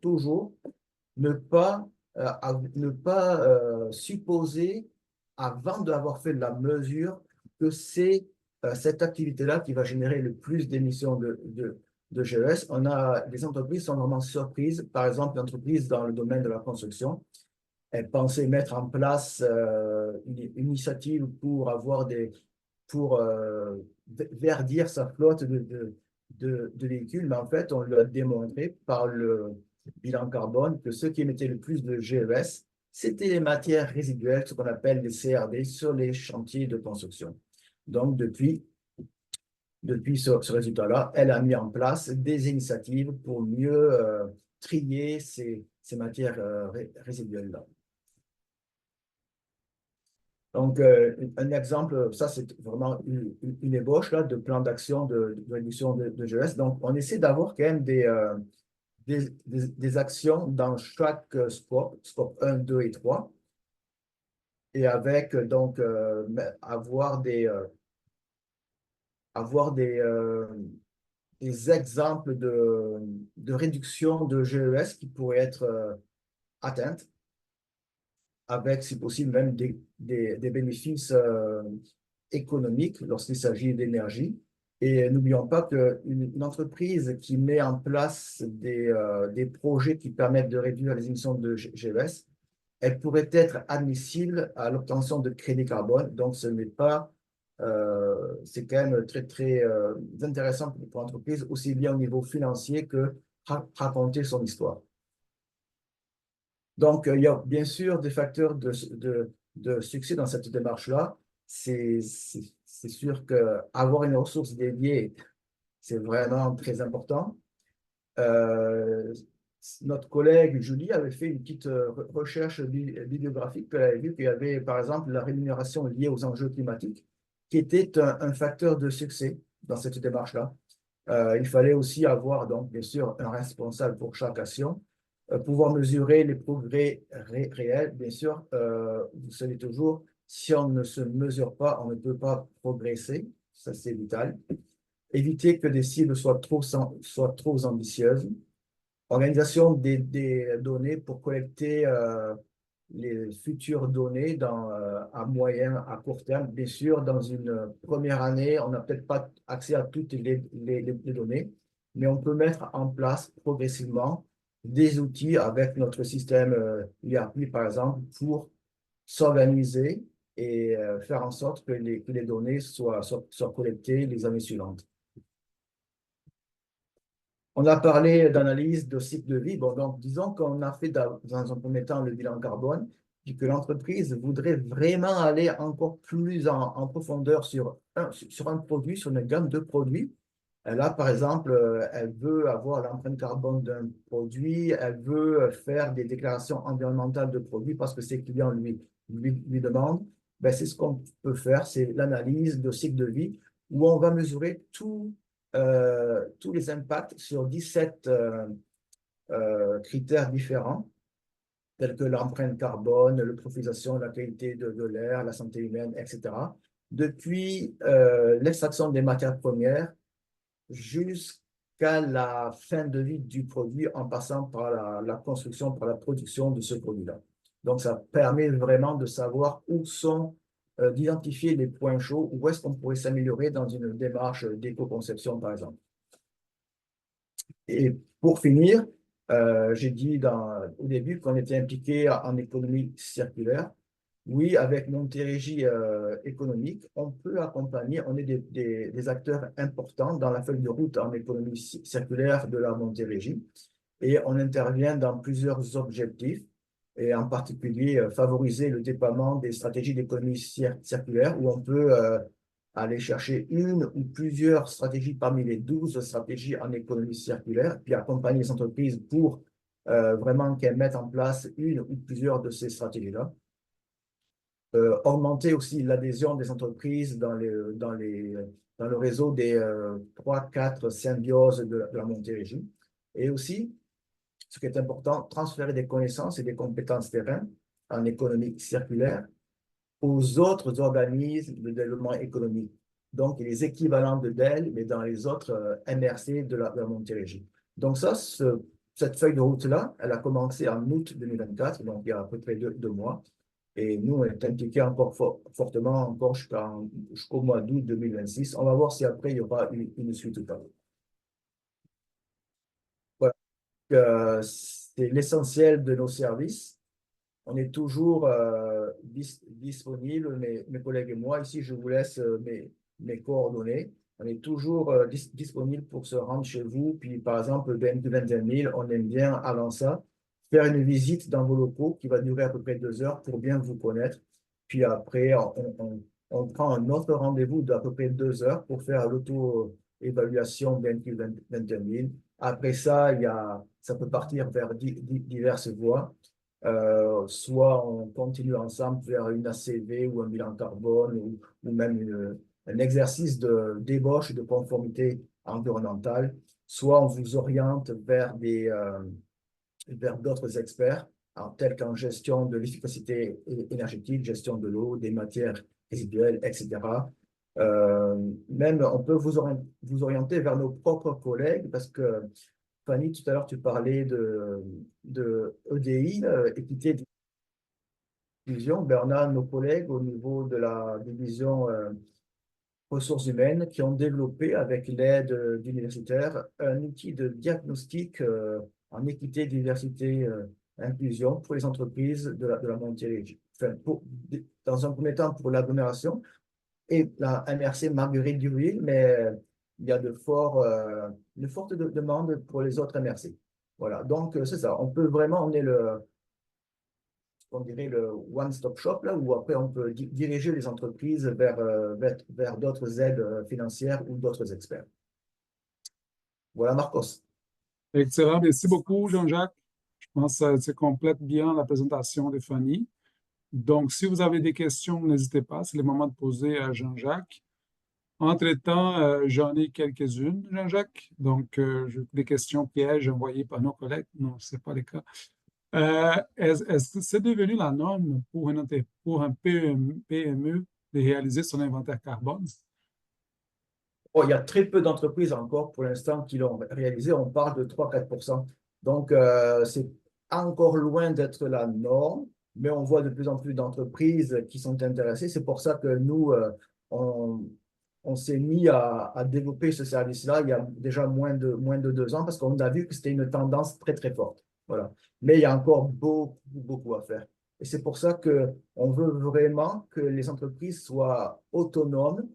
ne pas supposer, avant d'avoir fait la mesure, que c'est cette activité-là qui va générer le plus d'émissions de GES. Les entreprises sont vraiment surprises. Par exemple, l'entreprise dans le domaine de la construction, elle pensait mettre en place une initiative pour verdir sa flotte de véhicules, mais en fait, on lui a démontré par le bilan carbone que ce qui émettait le plus de GES, c'était les matières résiduelles, ce qu'on appelle les CRD, sur les chantiers de construction. Donc, depuis ce résultat-là, elle a mis en place des initiatives pour mieux trier ces matières résiduelles-là. Donc, un exemple, ça c'est vraiment une ébauche là, de plan d'action de réduction de GES. Donc, on essaie d'avoir quand même des actions dans chaque scope 1, 2 et 3, et avec donc avoir des exemples de réduction de GES qui pourraient être atteintes, avec, si possible, même des bénéfices économiques lorsqu'il s'agit d'énergie. Et n'oublions pas qu'une entreprise qui met en place des projets qui permettent de réduire les émissions de GES, elle pourrait être admissible à l'obtention de crédits carbone. Donc, ce n'est pas, c'est quand même très, très intéressant pour l'entreprise, aussi bien au niveau financier que raconter son histoire. Donc, il y a bien sûr des facteurs de succès dans cette démarche-là. C'est sûr qu'avoir une ressource dédiée, c'est vraiment très important. Notre collègue Julie avait fait une petite recherche bibliographique. Elle avait vu qu'il y avait, par exemple, la rémunération liée aux enjeux climatiques, qui était un facteur de succès dans cette démarche-là. Il fallait aussi avoir, donc, bien sûr, un responsable pour chaque action, pouvoir mesurer les progrès réels. Bien sûr, vous savez toujours, si on ne se mesure pas, on ne peut pas progresser. Ça, c'est vital. Éviter que des cibles soient trop ambitieuses. Organisation des données pour collecter les futures données à moyen, à court terme. Bien sûr, dans une première année, on n'a peut-être pas accès à toutes les données, mais on peut mettre en place progressivement des outils avec notre système ERP, par exemple, pour s'organiser et faire en sorte que les données soient collectées les années suivantes. On a parlé d'analyse de cycle de vie. Bon, donc, disons qu'on a fait dans un premier temps le bilan carbone, puis que l'entreprise voudrait vraiment aller encore plus en profondeur sur un produit, sur une gamme de produits. Là, par exemple, elle veut avoir l'empreinte carbone d'un produit, elle veut faire des déclarations environnementales de produits parce que ses clients lui demandent. Ben, c'est ce qu'on peut faire, c'est l'analyse de cycle de vie, où on va mesurer tous les impacts sur 17 critères différents, tels que l'empreinte carbone, l'eutrophisation, la qualité de l'air, la santé humaine, etc. Depuis l'extraction des matières premières jusqu'à la fin de vie du produit, en passant par la construction, par la production de ce produit-là. Donc, ça permet vraiment de savoir où sont d'identifier les points chauds, où est-ce qu'on pourrait s'améliorer dans une démarche d'éco-conception, par exemple. Et pour finir, j'ai dit au début qu'on était impliqué en économie circulaire. Oui, avec Montérégie économique, on peut accompagner, on est des acteurs importants dans la feuille de route en économie circulaire de la Montérégie, et on intervient dans plusieurs objectifs, et en particulier favoriser le déploiement des stratégies d'économie circulaire, où on peut aller chercher une ou plusieurs stratégies parmi les 12 stratégies en économie circulaire, puis accompagner les entreprises pour vraiment qu'elles mettent en place une ou plusieurs de ces stratégies-là. Augmenter aussi l'adhésion des entreprises dans le réseau des 3-4 symbioses de la Montérégie. Et aussi, ce qui est important, transférer des connaissances et des compétences terrain en économie circulaire aux autres organismes de développement économique. Donc, les équivalents de DEL, mais dans les autres MRC de la Montérégie. Donc ça, cette feuille de route-là, elle a commencé en août 2024, donc il y a à peu près deux mois. Et nous, on est impliqués encore fortement encore jusqu'au mois d'août 2026. On va voir si après, il y aura une suite ou pas. Voilà. C'est l'essentiel de nos services. On est toujours disponible, mes collègues et moi. Ici, je vous laisse mes coordonnées. On est toujours disponible pour se rendre chez vous. Puis, par exemple, BNQ 21 000, on aime bien, avant ça, faire une visite dans vos locaux qui va durer à peu près 2 heures pour bien vous connaître. Puis après, on prend un autre rendez-vous d'à peu près 2 heures pour faire l'auto-évaluation BNQ 21 000. Après ça, ça peut partir vers diverses voies. soit on continue ensemble vers une ACV ou un bilan carbone ou même un exercice d'ébauche de conformité environnementale, soit on vous oriente vers d'autres experts, tels qu'en gestion de l'efficacité énergétique, gestion de l'eau, des matières résiduelles, etc. Même, on peut vous orienter vers nos propres collègues parce que, Fanny, tout à l'heure, tu parlais de EDI, équité division. Ben, on a nos collègues au niveau de la division ressources humaines qui ont développé, avec l'aide d'universitaires, un outil de diagnostic en équité, diversité, inclusion pour les entreprises de la Montérégie. Enfin, dans un premier temps pour l'agglomération et la MRC Marguerite-Duville, mais il y a de fortes demandes pour les autres MRC. Voilà, donc c'est ça. On peut vraiment, on dirait le one-stop shop, là, où après on peut diriger les entreprises vers d'autres aides financières ou d'autres experts. Voilà, Marcos. Excellent. Merci beaucoup, Jean-Jacques. Je pense que ça complète bien la présentation de Fanny. Donc, si vous avez des questions, n'hésitez pas. C'est le moment de poser à Jean-Jacques. Entre-temps, j'en ai quelques-unes, Jean-Jacques. Donc, des questions pièges envoyées par nos collègues. Non, ce n'est pas le cas. Est-ce que c'est devenu la norme pour un PME de réaliser son inventaire carbone? Oh, il y a très peu d'entreprises encore pour l'instant qui l'ont réalisé. On parle de 3-4%. Donc, c'est encore loin d'être la norme, mais on voit de plus en plus d'entreprises qui sont intéressées. C'est pour ça que nous, on s'est mis à développer ce service-là il y a déjà moins de 2 ans parce qu'on a vu que c'était une tendance très, très forte. Voilà. Mais il y a encore beaucoup, beaucoup à faire. Et c'est pour ça qu'on veut vraiment que les entreprises soient autonomes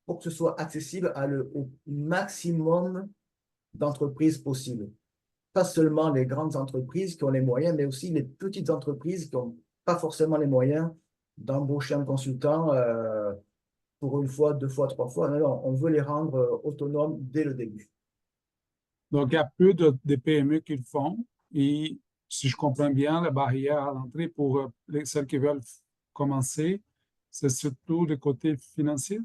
pour que ce soit accessible au maximum d'entreprises possibles. Pas seulement les grandes entreprises qui ont les moyens, mais aussi les petites entreprises qui n'ont pas forcément les moyens d'embaucher un consultant pour une fois, 2 fois, 3 fois. Non, non, on veut les rendre autonomes dès le début. Donc, il y a peu de PME qui le font. Et si je comprends bien, la barrière à l'entrée pour celles qui veulent commencer, c'est surtout le côté financier,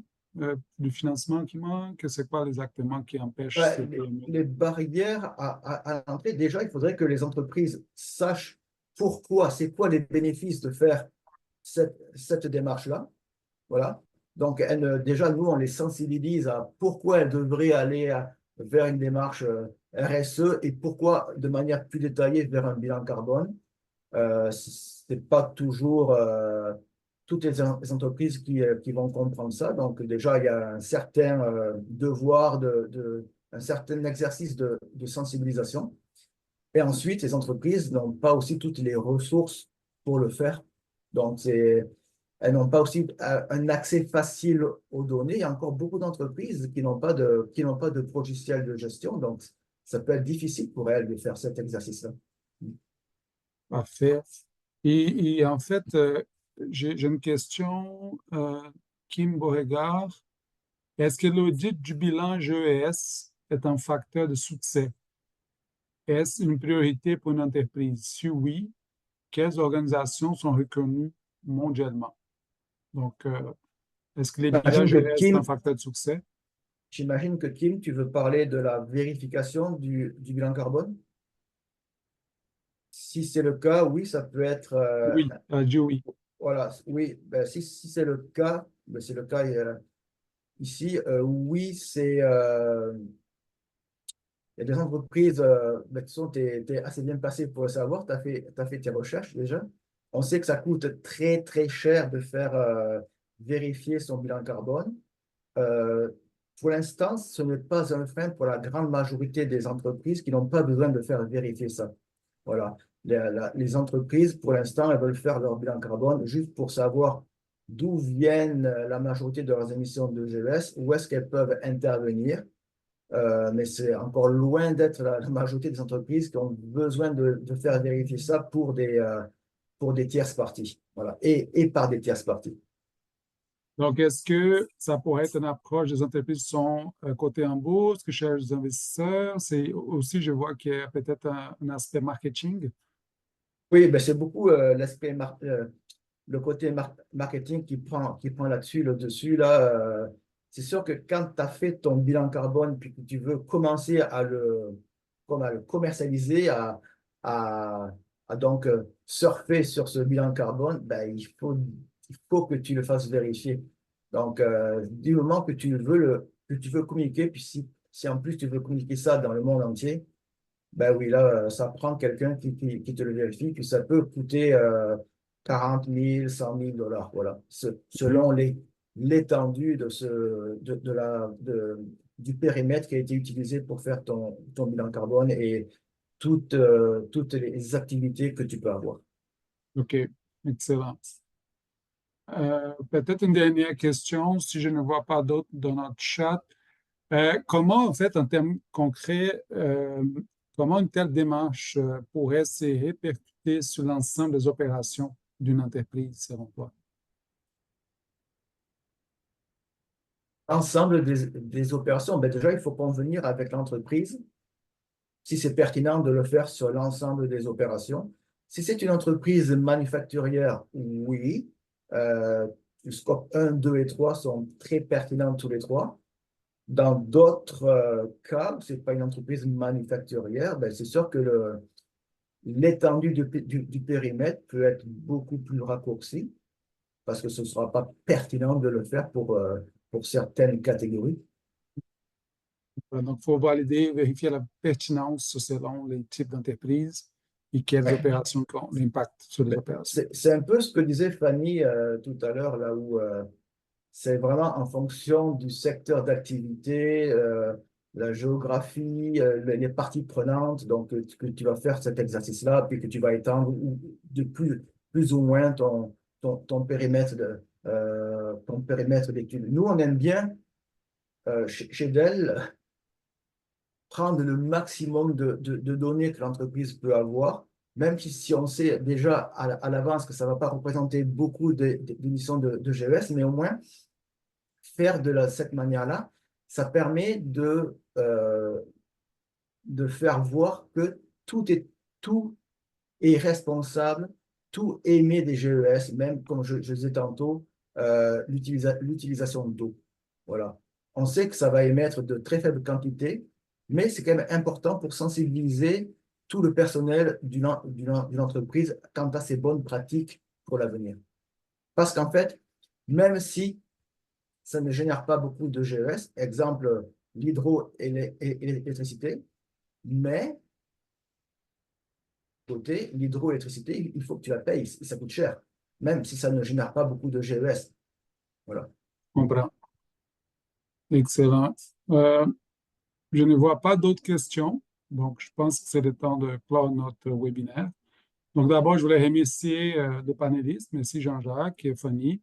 du financement qui manque. C'est quoi exactement qui empêche ces PME? Les barrières à l'entrée, déjà, il faudrait que les entreprises sachent pourquoi, c'est quoi les bénéfices de faire cette démarche-là. Voilà. Donc, déjà, nous, on les sensibilise à pourquoi elles devraient aller vers une démarche RSE et pourquoi, de manière plus détaillée, vers un bilan carbone. C'est pas toujours toutes les entreprises qui vont comprendre ça. Donc, déjà, il y a un certain devoir, un certain exercice de sensibilisation. Et ensuite, les entreprises n'ont pas aussi toutes les ressources pour le faire. Donc, elles n'ont pas aussi un accès facile aux données. Il y a encore beaucoup d'entreprises qui n'ont pas de logiciel de gestion. Donc, ça peut être difficile pour elles de faire cet exercice-là. Parfait. Et en fait, j'ai une question, Kim Beauregard. Est-ce que l'audit du bilan GES est un facteur de succès? Est-ce une priorité pour une entreprise? Si oui, quelles organisations sont reconnues mondialement? Donc, est-ce que les bilans GES sont un facteur de succès? J'imagine que Kim, tu veux parler de la vérification du bilan carbone? Si c'est le cas, oui, ça peut être. Oui, oui. Voilà, oui, ben, si c'est le cas, ben, c'est le cas ici, oui, il y a des entreprises, ben, tu es assez bien placé pour le savoir, tu as fait tes recherches déjà. On sait que ça coûte très, très cher de faire vérifier son bilan carbone. Pour l'instant, ce n'est pas un frein pour la grande majorité des entreprises qui n'ont pas besoin de faire vérifier ça. Voilà. Les entreprises, pour l'instant, elles veulent faire leur bilan carbone juste pour savoir d'où viennent la majorité de leurs émissions de GES, où est-ce qu'elles peuvent intervenir. Mais c'est encore loin d'être la majorité des entreprises qui ont besoin de faire vérifier ça pour des tierces parties. Voilà. Et par des tierces parties. Donc, est-ce que ça pourrait être une approche des entreprises qui sont cotées en bourse, qui cherchent des investisseurs? C'est aussi, je vois qu'il y a peut-être un aspect marketing. Oui, ben c'est beaucoup le côté marketing qui prend là-dessus, le dessus. Là, c'est sûr que quand tu as fait ton bilan carbone puis que tu veux commencer à le commercialiser, à, à donc surfer sur ce bilan carbone, ben, il faut que tu le fasses vérifier. Donc, du moment que que tu veux communiquer, puis si en plus tu veux communiquer ça dans le monde entier, ben oui, là, ça prend quelqu'un qui te le vérifie, puis ça peut coûter 40 000, 100 000 dollars, voilà, Mhm. selon l'étendue du périmètre qui a été utilisé pour faire ton bilan carbone et toutes les activités que tu peux avoir. OK, excellent. Peut-être une dernière question, si je ne vois pas d'autres dans notre chat. Comment, en fait, en termes concrets, comment une telle démarche pourrait se répercuter sur l'ensemble des opérations d'une entreprise, selon toi? Ensemble des opérations, ben déjà, il faut convenir avec l'entreprise si c'est pertinent de le faire sur l'ensemble des opérations. Si c'est une entreprise manufacturière, oui. Euh, le scope 1, 2 et 3 sont très pertinents tous les trois. Dans d'autres cas, ce n'est pas une entreprise manufacturière, ben c'est sûr que l'étendue du périmètre peut être beaucoup plus raccourcie parce que ce ne sera pas pertinent de le faire pour certaines catégories. Donc, il faut valider, vérifier la pertinence selon les types d'entreprises et quelles Ouais. opérations ont l'impact sur les Ben, opérations. c'est un peu ce que disait Fanny tout à l'heure, là où c'est vraiment en fonction du secteur d'activité, la géographie, les parties prenantes, donc que tu vas faire cet exercice-là, puis que tu vas étendre de plus ou moins ton périmètre d'études. Nous, on aime bien, chez Dell, prendre le maximum de données que l'entreprise peut avoir, même si on sait déjà à l'avance que ça ne va pas représenter beaucoup d'émissions de GES, mais au moins faire cette manière-là, ça permet de faire voir que tout est responsable, tout émet des GES, même comme je disais tantôt, l'utilisation d'eau. Voilà. On sait que ça va émettre de très faibles quantités, mais c'est quand même important pour sensibiliser tout le personnel d'une entreprise quant à ces bonnes pratiques pour l'avenir. Parce qu'en fait, même si ça ne génère pas beaucoup de GES, exemple l'hydro et l'électricité, mais côté l'hydroélectricité, il faut que tu la payes, ça coûte cher, même si ça ne génère pas beaucoup de GES. Voilà. Je comprends. Excellent. Je ne vois pas d'autres questions, donc je pense que c'est le temps de clore notre webinaire. Donc d'abord, je voulais remercier les panélistes, merci Jean-Jacques et Fanny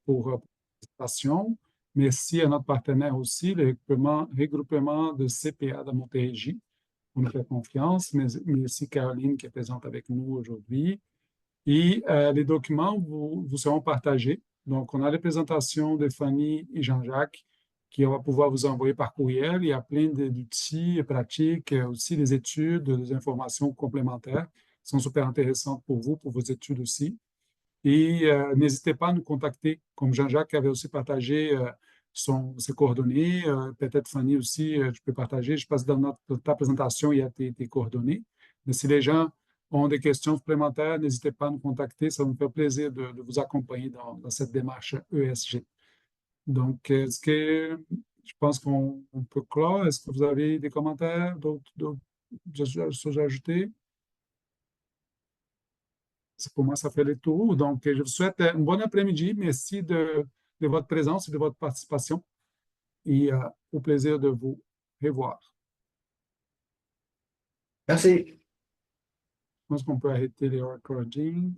pour la participation. Merci à notre partenaire aussi, le regroupement de CPA de Montérégie, pour nous faire confiance, mais aussi Caroline qui est présente avec nous aujourd'hui. Et les documents vous seront partagés. Donc, on a les présentations de Fanny et Jean-Jacques qui va pouvoir vous envoyer par courriel. Il y a plein d'outils pratiques, aussi des études, des informations complémentaires qui sont super intéressantes pour vous, pour vos études aussi. Et n'hésitez pas à nous contacter, comme Jean-Jacques avait aussi partagé ses coordonnées. Peut-être Fanny aussi, tu peux partager. Je pense que dans ta présentation, il y a tes coordonnées. Mais si les gens ont des questions supplémentaires, n'hésitez pas à nous contacter. Ça nous fait plaisir de vous accompagner dans cette démarche ESG. Donc, je pense qu'on peut clore? Est-ce que vous avez des commentaires, d'autres choses à ajouter? Pour moi, ça fait le tour. Donc, je vous souhaite un bon après-midi. Merci de votre présence et de votre participation. Et au plaisir de vous revoir. Merci. Je pense qu'on peut arrêter les recordings.